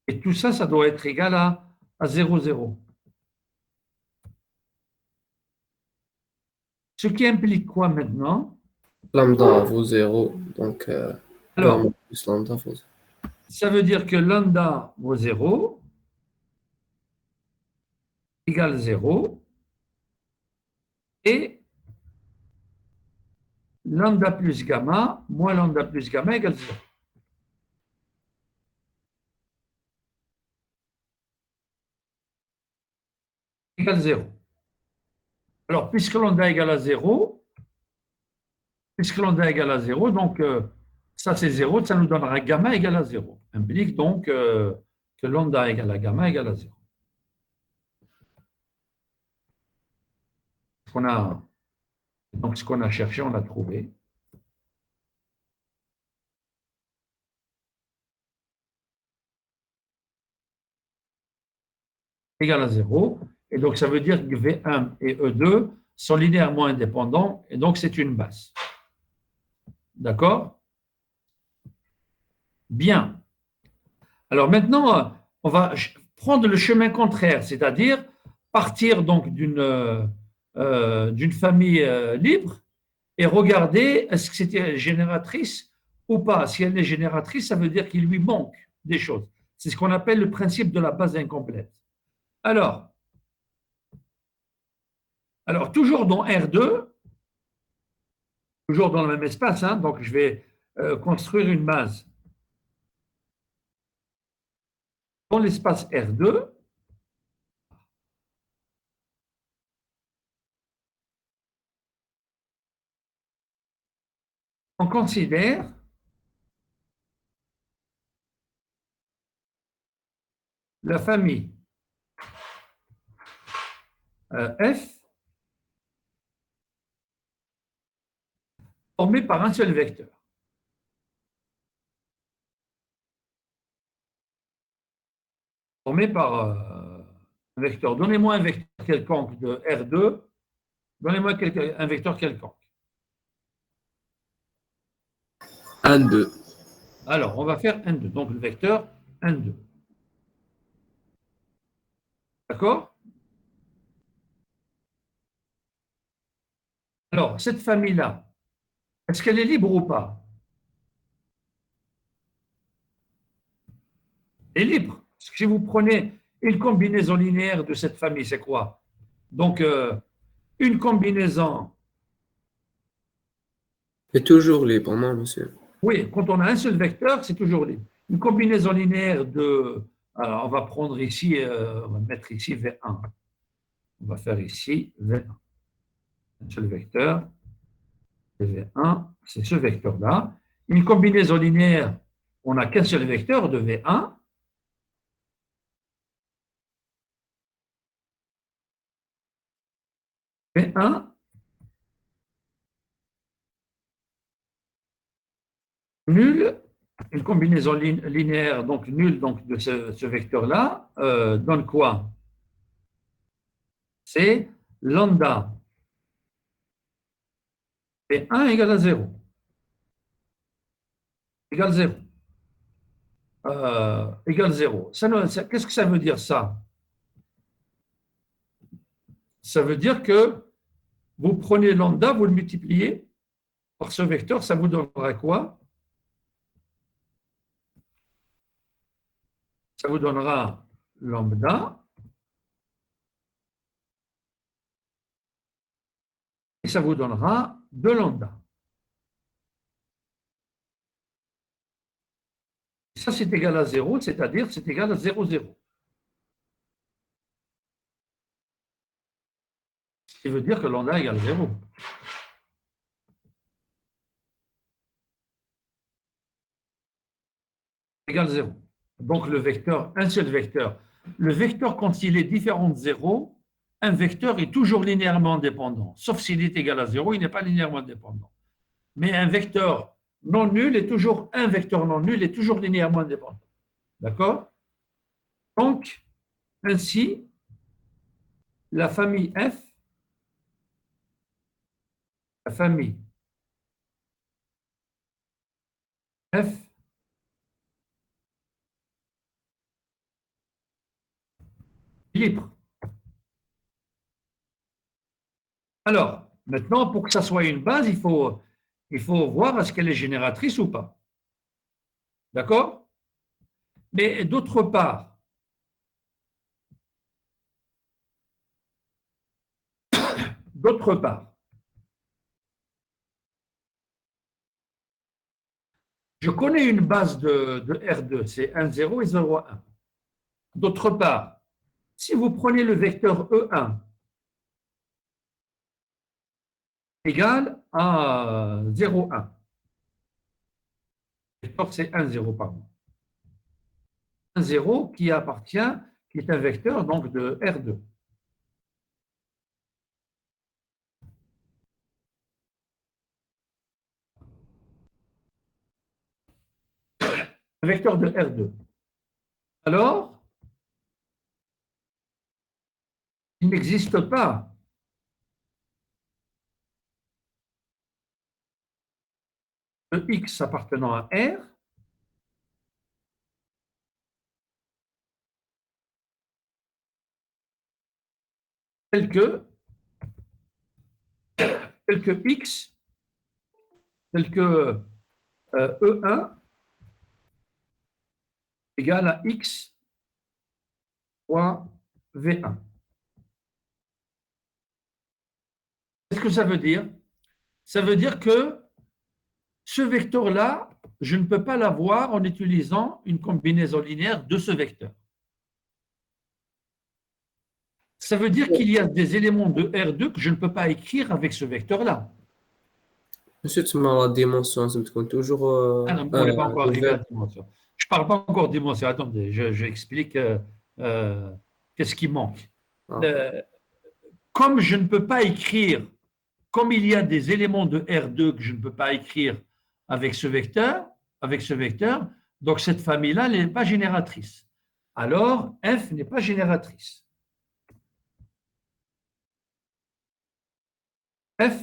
Et tout ça, ça doit être égal à 0, 0. Ce qui implique quoi maintenant? Lambda vaut 0, donc Alors, gamma plus lambda vaut 0. ça veut dire que lambda vaut 0 égale 0 et lambda plus gamma moins lambda plus gamma égale 0. Égale 0. Alors, puisque lambda égale à 0, donc ça c'est 0, ça nous donnera gamma égale à 0. Implique donc que lambda égale à gamma égale à 0. Donc ce qu'on a cherché, on l'a trouvé. Égal à 0. Et donc, ça veut dire que V1 et E2 sont linéairement indépendants, et donc c'est une base. D'accord? Bien. Alors maintenant, on va prendre le chemin contraire, c'est-à-dire partir donc d'une famille libre et regarder est-ce que c'était génératrice ou pas. Si elle est génératrice, ça veut dire qu'il lui manque des choses. C'est ce qu'on appelle le principe de la base incomplète. Alors, toujours dans R2, toujours dans le même espace, hein, donc je vais construire une base dans l'espace R2. On considère la famille F formée par un seul vecteur. Formé par un vecteur. Donnez-moi un vecteur quelconque de R2. Donnez-moi un vecteur quelconque. 1, 2. Alors, on va faire 1, 2. Donc, le vecteur 1, 2. D'accord? Alors, cette famille-là, est-ce qu'elle est libre ou pas? Elle est libre. Si vous prenez une combinaison linéaire de cette famille, c'est quoi? Donc, une combinaison. C'est toujours libre, non, monsieur? Oui, quand on a un seul vecteur, c'est toujours libre. Une combinaison linéaire de Alors, on va prendre ici, on va mettre ici V1. On va faire ici V1. Un seul vecteur, c'est V1, c'est ce vecteur-là. Une combinaison linéaire, on n'a qu'un seul vecteur de V1. V1 nul, une combinaison linéaire, donc nulle donc, de ce vecteur-là, donne quoi? C'est lambda V1 égale à 0. Égale 0. Égale 0. Qu'est-ce que ça veut dire ça? Ça veut dire que vous prenez lambda, vous le multipliez par ce vecteur, ça vous donnera quoi? Ça vous donnera lambda et ça vous donnera 2 lambda. Ça, c'est égal à 0, c'est-à-dire c'est égal à 0, 0. Ce qui veut dire que lambda égale 0. Égale 0. Donc le vecteur, un seul vecteur. Le vecteur, quand il est différent de 0, un vecteur est toujours linéairement dépendant. Sauf s'il est égal à 0, il n'est pas linéairement dépendant. Mais un vecteur non nul est toujours, un vecteur non nul est toujours linéairement dépendant. D'accord? Donc, ainsi, la famille F, la famille F est libre. Alors, maintenant, pour que ça soit une base, il faut voir est-ce qu'elle est génératrice ou pas. D'accord? Mais d'autre part, je connais une base de R2, c'est 1, 0 et 0, 1. D'autre part, si vous prenez le vecteur E1 égal à 0, 1, le vecteur c'est 1, 0, pardon. 1, 0 qui est un vecteur donc de R2. Un vecteur de R2. Alors, il n'existe pas de X appartenant à R tel que X, tel que E1 égale à X fois V1. Qu'est-ce que ça veut dire? Ça veut dire que ce vecteur-là, je ne peux pas l'avoir en utilisant une combinaison linéaire de ce vecteur. Ça veut dire qu'il y a des éléments de R2 que je ne peux pas écrire avec ce vecteur-là. Monsieur, tu m'as la dimension, ça me compte toujours. Ah non, on n'est pas encore arrivé à la dimension. Je ne parle pas encore de dimension. Attendez, je explique qu'est-ce qui manque. Comme je ne peux pas écrire, comme il y a des éléments de R2 que je ne peux pas écrire avec ce vecteur, donc cette famille-là n'est pas génératrice. Alors, F n'est pas génératrice. F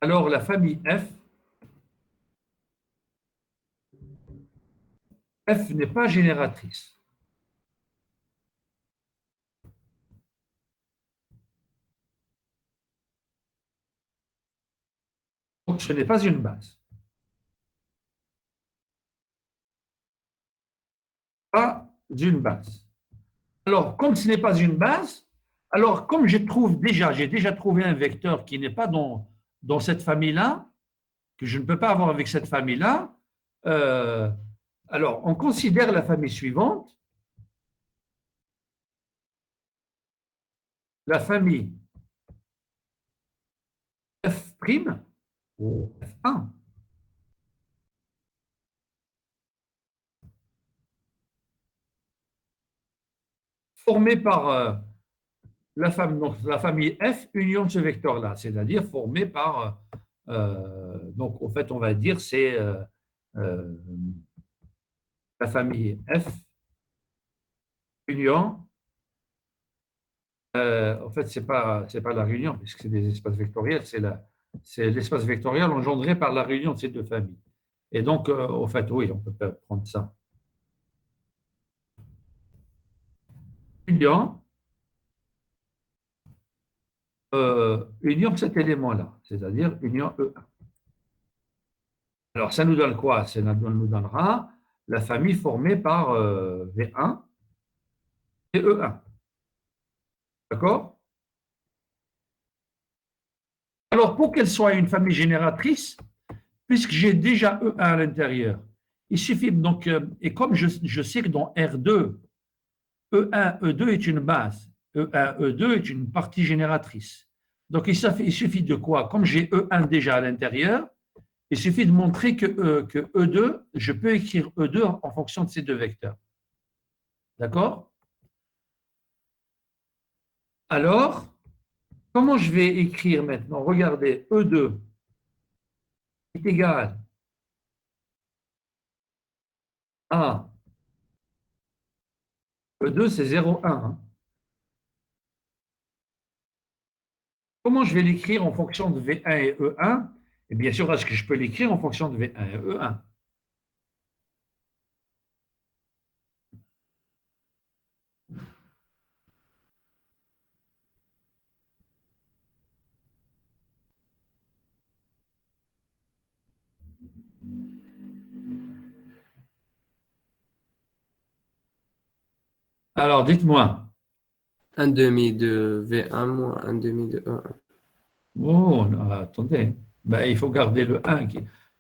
alors la famille F n'est pas génératrice. Donc ce n'est pas une base. Pas une base. Alors, comme ce n'est pas une base, alors comme j'ai déjà trouvé un vecteur qui n'est pas dans cette famille-là, que je ne peux pas avoir avec cette famille-là, alors on considère la famille suivante, la famille F' ou F1. Formée par donc, la famille F union de ce vecteur-là, c'est-à-dire formée par, donc en fait on va dire c'est euh, la famille F union, en fait c'est pas la réunion puisque c'est des espaces vectoriels, c'est l'espace vectoriel engendré par la réunion de ces deux familles. Et donc en fait oui, on peut prendre ça. Union union de cet élément-là, c'est-à-dire union E1. Alors, ça nous donne quoi? Ça nous donnera la famille formée par V1 et E1. D'accord? Alors, pour qu'elle soit une famille génératrice, puisque j'ai déjà E1 à l'intérieur, il suffit donc, et comme je sais que dans R2, E1, E2 est une base, E1, E2 est une partie génératrice. Donc, il suffit de quoi? Comme j'ai E1 déjà à l'intérieur, il suffit de montrer que E2, je peux écrire E2 en fonction de ces deux vecteurs. D'accord? Alors, comment je vais écrire maintenant? Regardez, E2 est égal à E2, c'est 0,1. Hein. Comment je vais l'écrire en fonction de V1 et E1? Et bien sûr, est-ce que je peux l'écrire en fonction de V1 et E1? Alors, dites-moi. 1 demi de V1 moins 1 demi de E1. Oh, non, attendez. Ben, il faut garder le 1.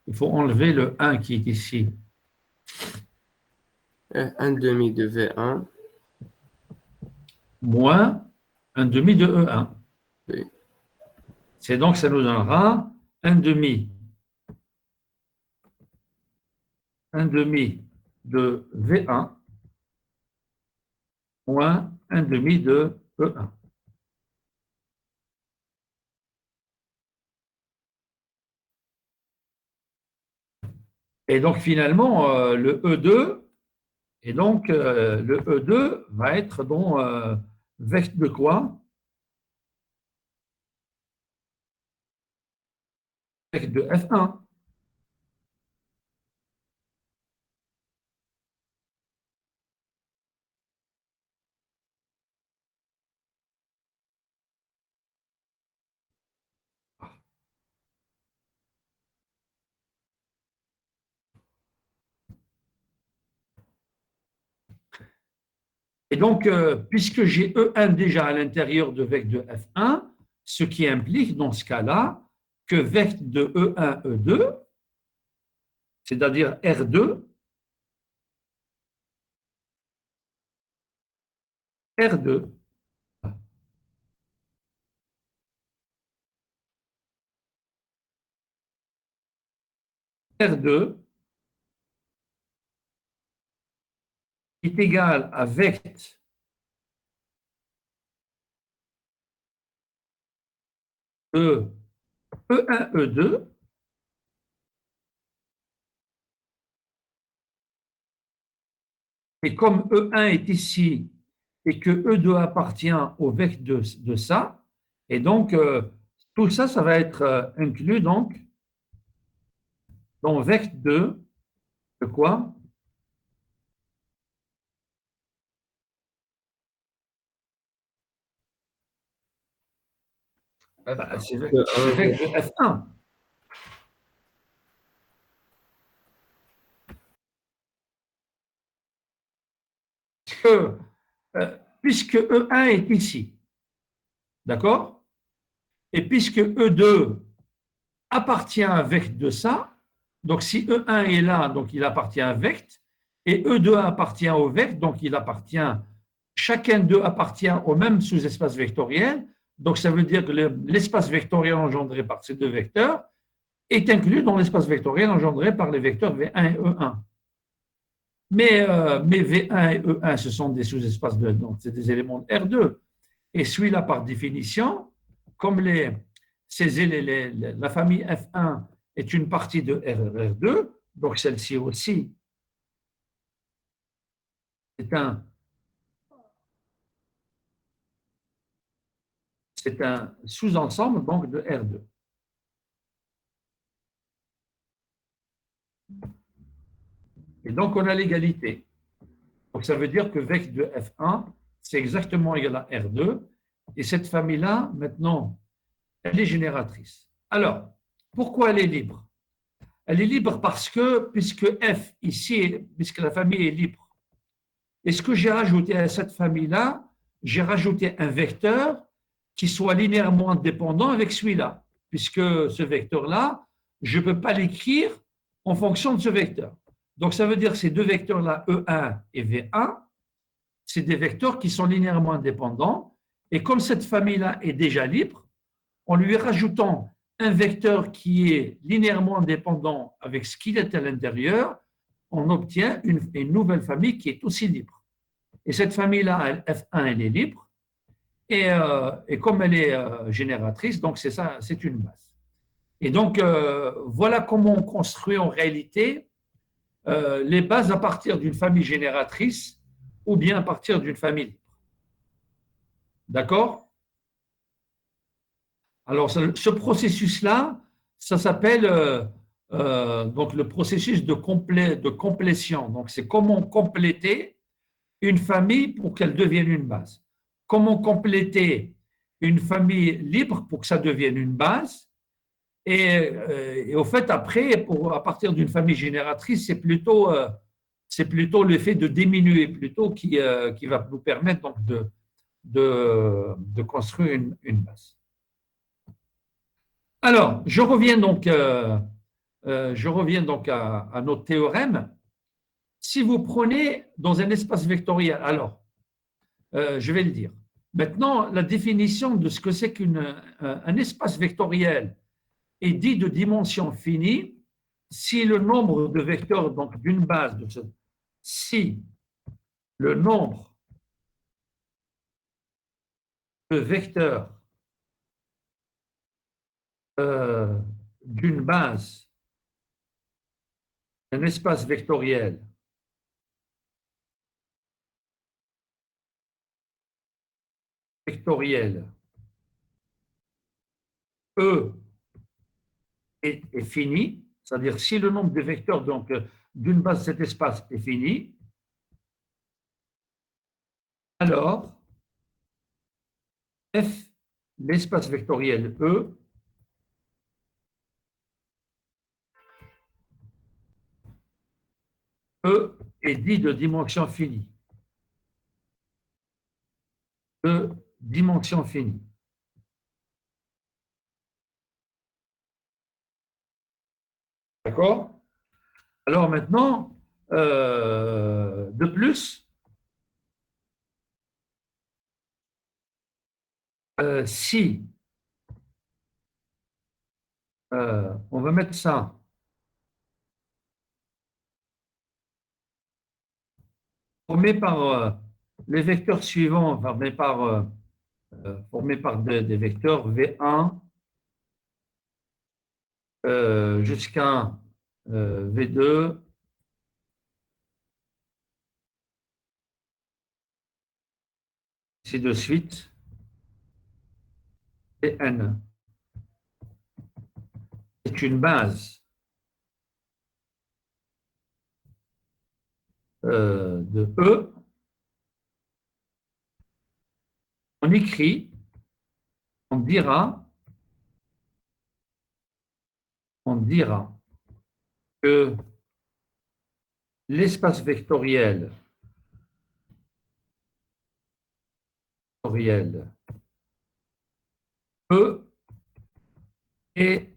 Il faut enlever le 1 qui est ici. 1 demi de V1. Moins un demi de E1. Oui. C'est donc, ça nous donnera un demi de V1 moins un demi de E1. Et donc, finalement, le E2, et donc, le E2 va être dans vecteur de quoi? Vecteur de F1. Et donc, puisque j'ai E1 déjà à l'intérieur de vecteur de F1, ce qui implique dans ce cas-là que vecteur de E1, E2, c'est-à-dire R2, R2, R2 est égal à vecteur de E1, E2, et comme E1 est ici et que E2 appartient au vecteur de ça, et donc tout ça, ça va être inclus donc dans vecteur de quoi? Bah, c'est vecteur de F1. Que, puisque E1 est ici, d'accord? Et puisque E2 appartient à un vecteur de ça. Donc, si E1 est là, donc il appartient à un vecteur, et E2 appartient au vecteur, donc il appartient, chacun d'eux appartient au même sous-espace vectoriel. Donc, ça veut dire que l'espace vectoriel engendré par ces deux vecteurs est inclus dans l'espace vectoriel engendré par les vecteurs V1 et E1. Mais V1 et E1, ce sont des sous-espaces donc c'est des éléments de R2. Et celui-là, par définition, comme la famille F1 est une partie de R2, donc celle-ci aussi c'est un sous-ensemble donc de R2. Et donc, on a l'égalité. Donc, ça veut dire que vecteur de F1, c'est exactement égal à R2. Et cette famille-là, maintenant, elle est génératrice. Alors, pourquoi elle est libre? Elle est libre parce que, puisque F, ici, puisque la famille est libre, et ce que j'ai rajouté à cette famille-là, j'ai rajouté un vecteur qui soit linéairement indépendant avec celui-là, puisque ce vecteur-là, je ne peux pas l'écrire en fonction de ce vecteur. Donc, ça veut dire que ces deux vecteurs-là, E1 et V1, c'est des vecteurs qui sont linéairement indépendants. Et comme cette famille-là est déjà libre, en lui rajoutant un vecteur qui est linéairement indépendant avec ce qu'il est à l'intérieur, on obtient une nouvelle famille qui est aussi libre. Et cette famille-là, F1, elle est libre. Et comme elle est génératrice, donc c'est ça, c'est une base. Et donc, voilà comment on construit en réalité les bases à partir d'une famille génératrice ou bien à partir d'une famille libre. D'accord? Alors, ce processus-là, ça s'appelle donc le processus de complétion. Donc, c'est comment compléter une famille pour qu'elle devienne une base. Comment compléter une famille libre pour que ça devienne une base. Et au fait, après, à partir d'une famille génératrice, c'est plutôt le fait de diminuer plutôt qui va nous permettre donc de construire une base. Alors, je reviens donc à notre théorème. Si vous prenez dans un espace vectoriel, alors, je vais le dire. Maintenant, la définition de ce que c'est qu'un espace vectoriel est dit de dimension finie si le nombre de vecteurs donc d'une base si le nombre de vecteurs d'une base d'un espace vectoriel E est fini, c'est-à-dire si le nombre de vecteurs donc d'une base de cet espace est fini, alors F, l'espace vectoriel E est dit de dimension finie. De dimension finie. D'accord? Alors maintenant, de plus, si on va mettre ça formé par les vecteurs suivants, formé par des vecteurs V1 jusqu'à V2, ainsi de suite, et N. C'est une base de E. On écrit, on dira que l'espace vectoriel E est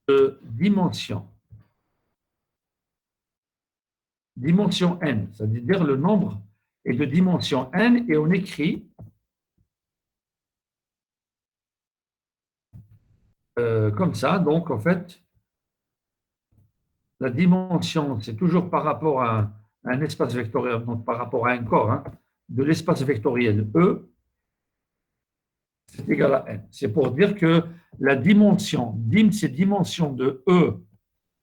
de dimension. Dimension n, c'est-à-dire le nombre est de dimension n et on écrit comme ça. Donc, en fait, la dimension, c'est toujours par rapport à un espace vectoriel, donc par rapport à un corps, hein, de l'espace vectoriel E, c'est égal à n. C'est pour dire que la dimension, c'est dimension de E,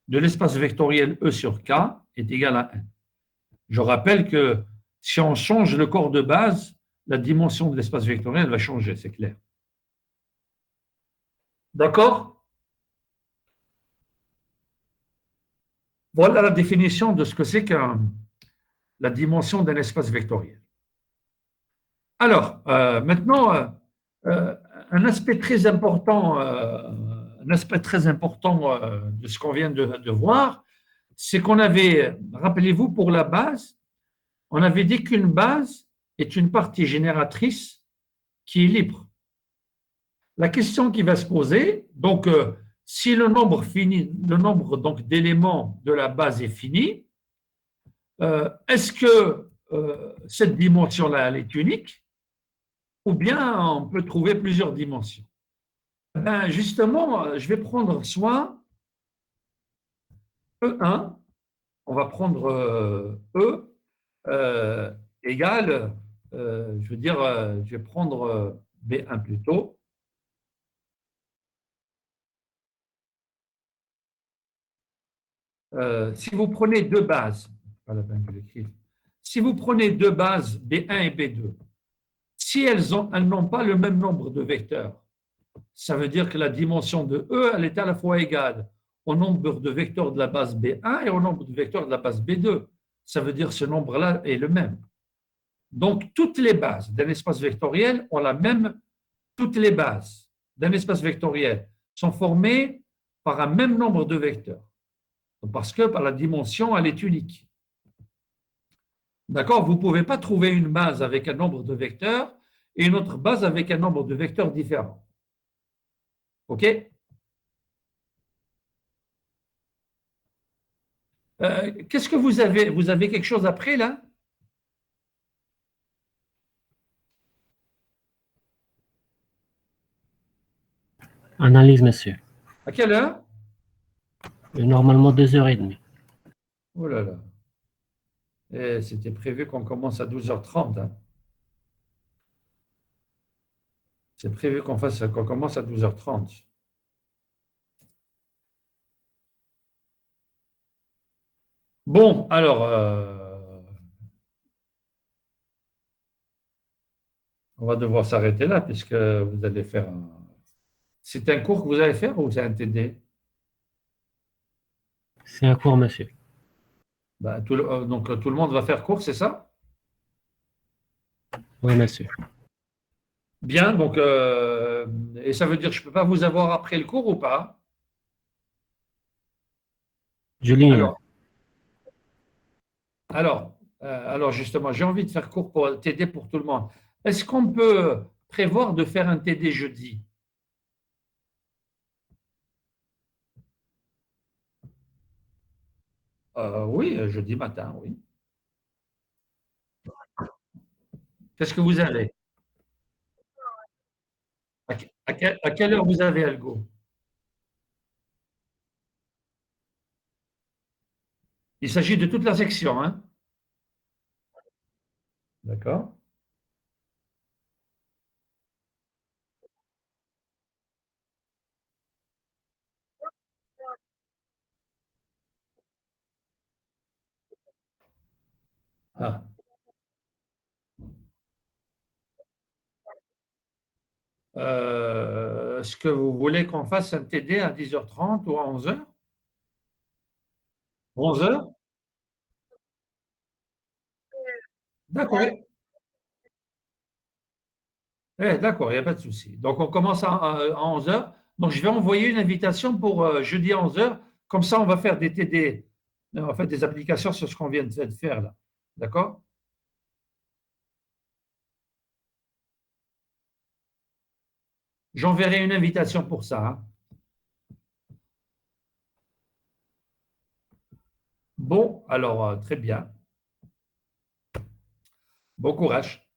de l'espace vectoriel E sur K, est égale à n. Je rappelle que si on change le corps de base, la dimension de l'espace vectoriel va changer, c'est clair. D'accord? Voilà la définition de ce que c'est que la dimension d'un espace vectoriel. Alors, maintenant, un aspect très important, de ce qu'on vient de voir, c'est qu'on avait, rappelez-vous, pour la base, on avait dit qu'une base est une partie génératrice qui est libre. La question qui va se poser, donc, si le nombre fini, le nombre donc d'éléments de la base est fini, est-ce que cette dimension-là, elle est unique, ou bien on peut trouver plusieurs dimensions? Ben justement, je vais prendre soit E1, on va prendre E égale, je veux dire, je vais prendre B1 plutôt. Si vous prenez deux bases, pas la peine que j'écrive, si vous prenez deux bases B1 et B2, si elles n'ont pas le même nombre de vecteurs, ça veut dire que la dimension de E, elle est à la fois égale au nombre de vecteurs de la base B1 et au nombre de vecteurs de la base B2. Ça veut dire que ce nombre-là est le même. Donc, toutes les bases d'un espace vectoriel ont la même, toutes les bases d'un espace vectoriel sont formées par un même nombre de vecteurs. Parce que par la dimension, elle est unique. D'accord? Vous ne pouvez pas trouver une base avec un nombre de vecteurs et une autre base avec un nombre de vecteurs différents. OK? Qu'est-ce que vous avez? Vous avez quelque chose après, là? Analyse, monsieur. À quelle heure? Normalement 2h30. Oh là là. C'était prévu qu'on commence à 12h30. Hein. C'est prévu qu'on commence à 12h30. Bon, alors, on va devoir s'arrêter là puisque vous allez faire un... C'est un cours que vous allez faire ou c'est un TD? C'est un cours, monsieur. Ben, donc tout le monde va faire cours, c'est ça? Oui, monsieur. Bien, donc, et ça veut dire que je ne peux pas vous avoir après le cours ou pas? Je l'ignore. Alors justement, j'ai envie de faire cours pour TD pour tout le monde. Est-ce qu'on peut prévoir de faire un TD jeudi? Oui, jeudi matin, oui. Qu'est-ce que vous avez? À quelle heure vous avez Algo? Il s'agit de toute la section, hein? D'accord. Ah. Est-ce que vous voulez qu'on fasse un TD à 10h30 ou à 11h? 11h? D'accord. D'accord, il n'y a pas de souci. Donc, on commence à 11h. Donc, je vais envoyer une invitation pour jeudi à 11h. Comme ça, on va faire des TD, en fait, des applications sur ce qu'on vient de faire là. D'accord? J'enverrai une invitation pour ça. Hein. Bon, alors, très bien. Bon courage.